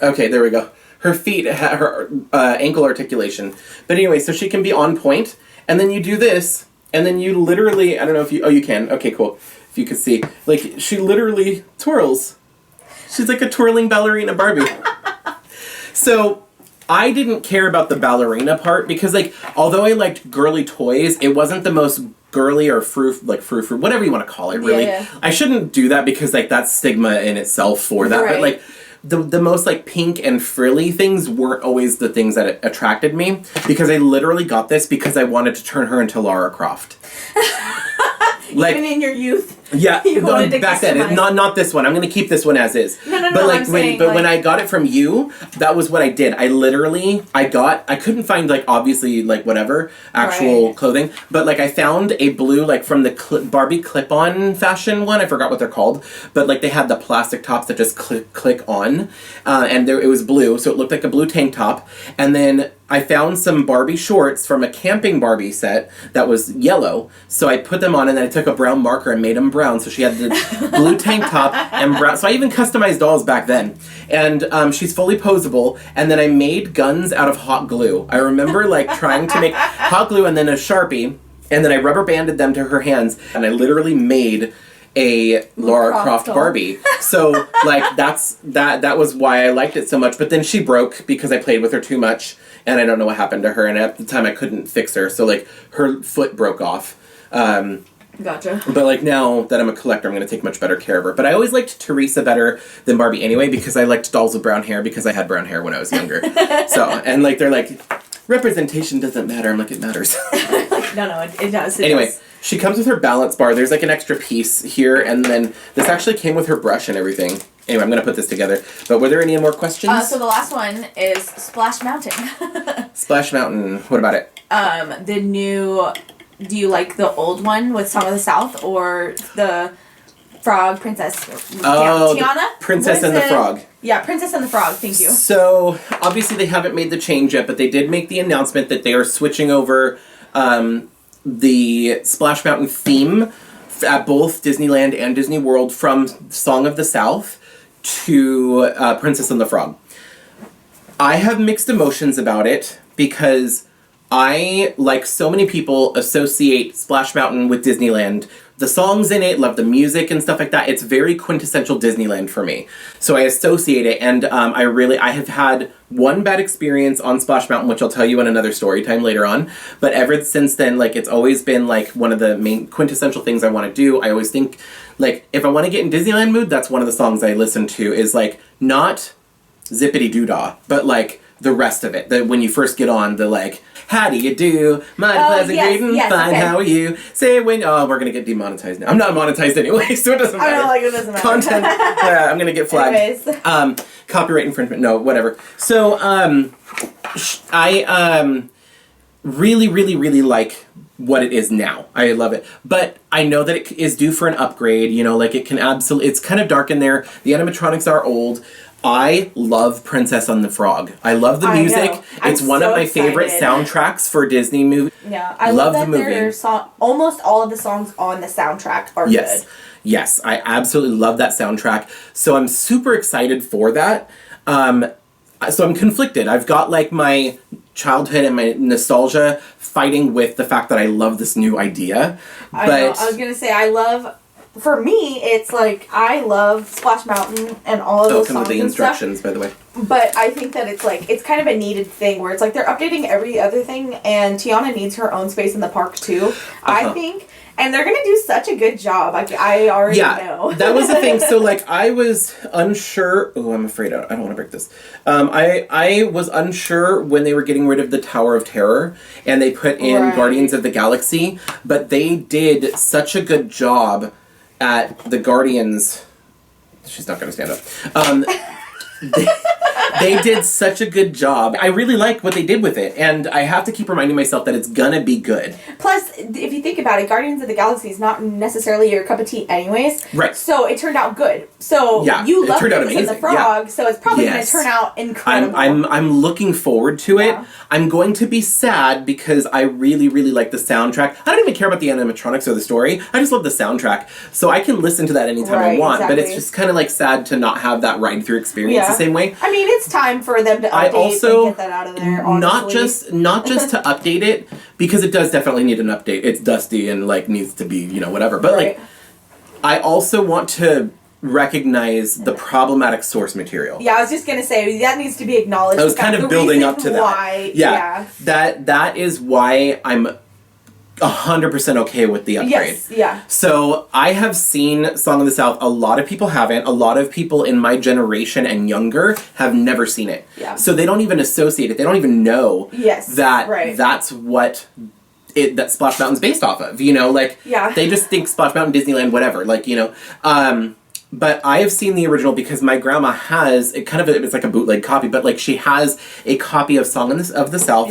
Okay, there we go. Her feet had her ankle articulation. But anyway, so she can be on point, and then you do this, and then you literally, I don't know if you, you can. Okay, cool. If you could see, she literally twirls. She's like a twirling ballerina Barbie. So I didn't care about the ballerina part because, although I liked girly toys, it wasn't the most girly or frou, whatever you want to call it, really. Yeah. I shouldn't do that because, that's stigma in itself for that. Right. But, the most, pink and frilly things weren't always the things that attracted me because I literally got this because I wanted to turn her into Lara Croft. Even in your youth. Yeah, you wanted to back then. Not this one. I'm going to keep this one as is. No. But when I got it from you, that was what I did. I literally I couldn't find obviously whatever actual clothing, but I found a blue from the Barbie clip-on fashion one. I forgot what they're called, but they had the plastic tops that just click on, and it was blue, so it looked like a blue tank top. And then I found some Barbie shorts from a camping Barbie set that was yellow, so I put them on, and then I took a brown marker and made them brown, so she had the blue tank top and brown. So I even customized dolls back then. And she's fully posable, and then I made guns out of hot glue. I remember trying to make hot glue and then a Sharpie, and then I rubber banded them to her hands, and I literally made a Lara Croft Barbie. So that was why I liked it so much. But then she broke because I played with her too much, and I don't know what happened to her, and at the time I couldn't fix her, so her foot broke off. Gotcha. But now that I'm a collector, I'm going to take much better care of her. But I always liked Teresa better than Barbie anyway because I liked dolls with brown hair because I had brown hair when I was younger. So, and they're representation doesn't matter. I'm it matters. No, it does. Anyway, she comes with her balance bar. There's an extra piece here, and then this actually came with her brush and everything. Anyway, I'm going to put this together. But were there any more questions? So the last one is Splash Mountain. Splash Mountain. What about it? The new... Do you like the old one with Song of the South or the Frog Princess? Oh, Tiana? Princess and the Frog. Yeah, Princess and the Frog, thank you. So, obviously they haven't made the change yet, but they did make the announcement that they are switching over the Splash Mountain theme at both Disneyland and Disney World from Song of the South to Princess and the Frog. I have mixed emotions about it because I, like so many people, associate Splash Mountain with Disneyland. The songs in it, love the music and stuff like that. It's very quintessential Disneyland for me. So I associate it, and I have had one bad experience on Splash Mountain, which I'll tell you in another story time later on. But ever since then, it's always been, one of the main quintessential things I want to do. I always think, if I want to get in Disneyland mood, that's one of the songs I listen to, is, not Zippity Doo-Dah, but, the rest of it. When you first get on, how do you do? Mighty pleasant, great and fine. Okay. How are you? Say when... Oh, we're going to get demonetized now. I'm not monetized anyway, so it doesn't matter. I know, it doesn't matter. Content. Yeah, I'm going to get flagged. Anyways. Copyright infringement. No, whatever. So, really, really, really like what it is now. I love it. But I know that it is due for an upgrade, you know, like it can absolutely, it's kind of dark in there. The animatronics are old. I love Princess and the Frog. I love the music. It's one of my favorite soundtracks for Disney movies. Yeah, I love that the movie. Almost all of the songs on the soundtrack are good. Yes, I absolutely love that soundtrack. So I'm super excited for that. So I'm conflicted. I've got like my childhood and my nostalgia fighting with the fact that I love this new idea. I was gonna say for me, it's like I love Splash Mountain and all of those songs. With the instructions, by the way. But I think that it's kind of a needed thing where it's like they're updating every other thing, and Tiana needs her own space in the park too. I think. And they're gonna do such a good job. I already know. That was the thing. So, like, I was unsure. Oh, I'm afraid I don't want to break this. I was unsure when they were getting rid of the Tower of Terror and they put in Guardians of the Galaxy. But they did such a good job at the Guardians. She's not going to stand up. They did such a good job. I really like what they did with it, and I have to keep reminding myself that it's gonna be good. Plus, if you think about it, Guardians of the Galaxy is not necessarily your cup of tea anyways. Right. So it turned out good. So you love Princess and the Frog, so it's probably gonna turn out incredible. I'm looking forward to it. I'm going to be sad because I really, really like the soundtrack. I don't even care about the animatronics or the story. I just love the soundtrack. So I can listen to that anytime I want, but it's just kind of like sad to not have that ride-through experience the same way. I mean, it's time for them to update and get that out of there, honestly. Not just to update it, because it does definitely need an update. It's dusty and like needs to be, you know, whatever. But like, I also want to recognize the problematic source material. Yeah, I was just gonna say that needs to be acknowledged. I was kind of building up to that. That is why I'm 100% okay with the upgrade. So I have seen Song of the South. A lot of people haven't. A lot of people in my generation and younger have never seen it. So they don't even associate it. They don't even know that that's what that Splash Mountain's based off of. You know, like they just think Splash Mountain, Disneyland, whatever. Like, you know. But I have seen the original because my grandma has it's like a bootleg copy, but like she has a copy of Song of the South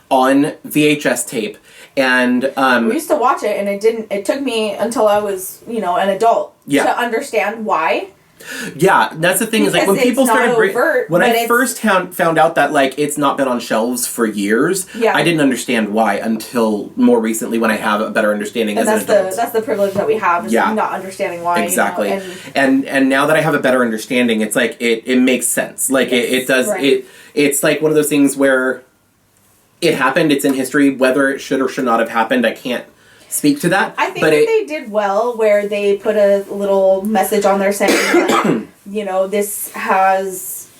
on VHS tape. And we used to watch it, and it took me until I was, you know, an adult to understand why. Yeah, that's the thing, is like when people started I first found out that like it's not been on shelves for years, I didn't understand why until more recently when I have a better understanding as an adult. That's the privilege that we have, is not understanding why. Exactly. You know, and now that I have a better understanding, it's like it makes sense. Like it does it's like one of those things where it happened, it's in history, whether it should or should not have happened, I can't speak to that. I think they did well where they put a little message on there saying, like, you know, this has.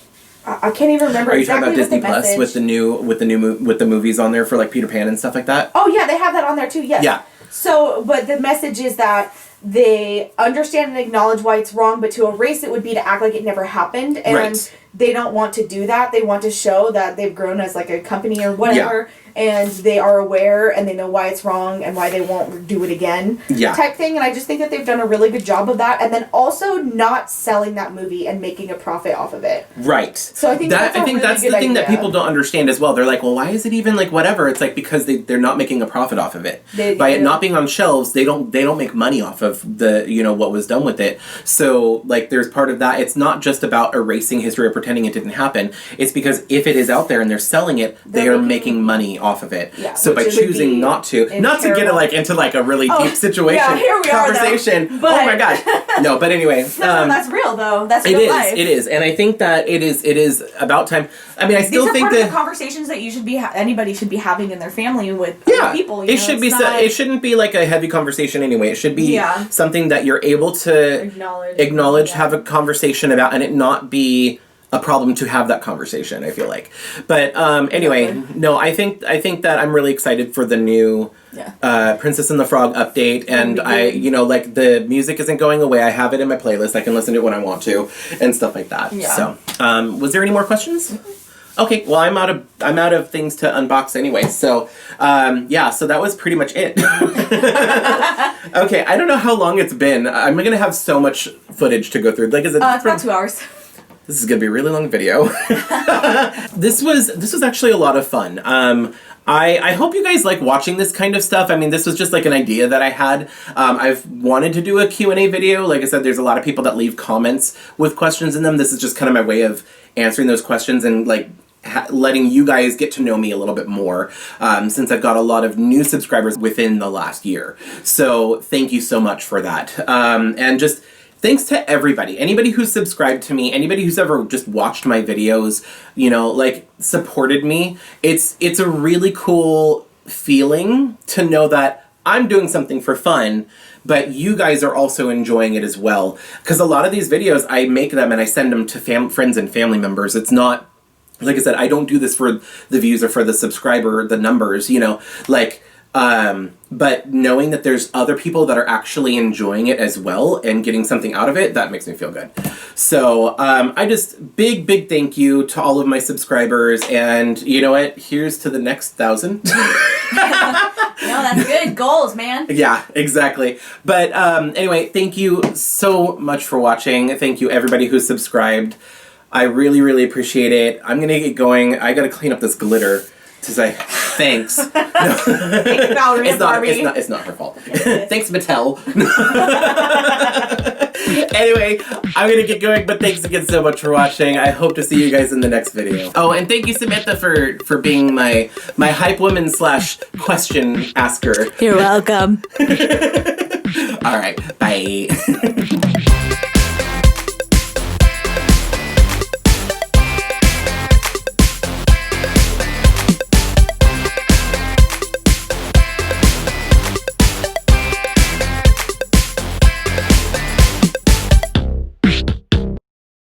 I can't even remember. Are you exactly talking about Disney Plus with the movies on there for like Peter Pan and stuff like that? Oh yeah, they have that on there too. Yes. Yeah. So, but the message is that they understand and acknowledge why it's wrong, but to erase it would be to act like it never happened, and they don't want to do that. They want to show that they've grown as like a company or whatever. And they are aware and they know why it's wrong and why they won't do it again type thing. And I just think that they've done a really good job of that. And then also not selling that movie and making a profit off of it. Right. So I think that's the thing that people don't understand as well. They're like, well, why is it even like whatever? It's like because they're not making a profit off of it. By it not being on shelves, they don't make money off of the, you know, what was done with it. So like there's part of that. It's not just about erasing history or pretending it didn't happen. It's because if it is out there and they're selling it, they are making money off of it. So by choosing not to get it like into like a really deep situation here we conversation. Are, though. Oh my god. No, but anyway. No, that's real though. That's real life. It is. And I think that it is about time. I mean, I still think that the conversations that you should be anybody should be having in their family with other people. It should be it shouldn't be like a heavy conversation anyway. It should be something that you're able to acknowledge, have a conversation about, and it not be a problem to have that conversation, I feel like. But anyway, no, I think that I'm really excited for the new Princess and the Frog update, and I, you know, like the music isn't going away. I have it in my playlist. I can listen to it when I want to, and stuff like that. So, was there any more questions? Okay, well, I'm out of things to unbox anyway. So, so that was pretty much it. Okay, I don't know how long it's been. I'm gonna have so much footage to go through. Like, is it? It's about 2 hours. This is gonna be a really long video. This was actually a lot of fun. I hope you guys like watching this kind of stuff. I mean, this was just like an idea that I had. I've wanted to do a Q&A video. Like I said, there's a lot of people that leave comments with questions in them. This is just kind of my way of answering those questions and like letting you guys get to know me a little bit more, since I've got a lot of new subscribers within the last year. So thank you so much for that. And just thanks to everybody. Anybody who's subscribed to me, anybody who's ever just watched my videos, you know, like supported me. It's a really cool feeling to know that I'm doing something for fun, but you guys are also enjoying it as well. Because a lot of these videos, I make them and I send them to friends and family members. It's not, like I said, I don't do this for the views or for the subscriber, the numbers, you know, like, but knowing that there's other people that are actually enjoying it as well and getting something out of it, that makes me feel good. So, I just, big thank you to all of my subscribers, and you know what, here's to the next 1,000. No, that's good. Goals, man. Yeah, exactly. But, anyway, thank you so much for watching. Thank you everybody who subscribed. I really appreciate it. I'm gonna get going. I gotta clean up this glitter to say thanks. No. Thanks, Valerie Barbie. It's not her fault. Thanks, Mattel. Anyway, I'm gonna get going, but thanks again so much for watching. I hope to see you guys in the next video. Oh, and thank you, Samantha, for being my hype woman / question asker. You're welcome. All right, bye.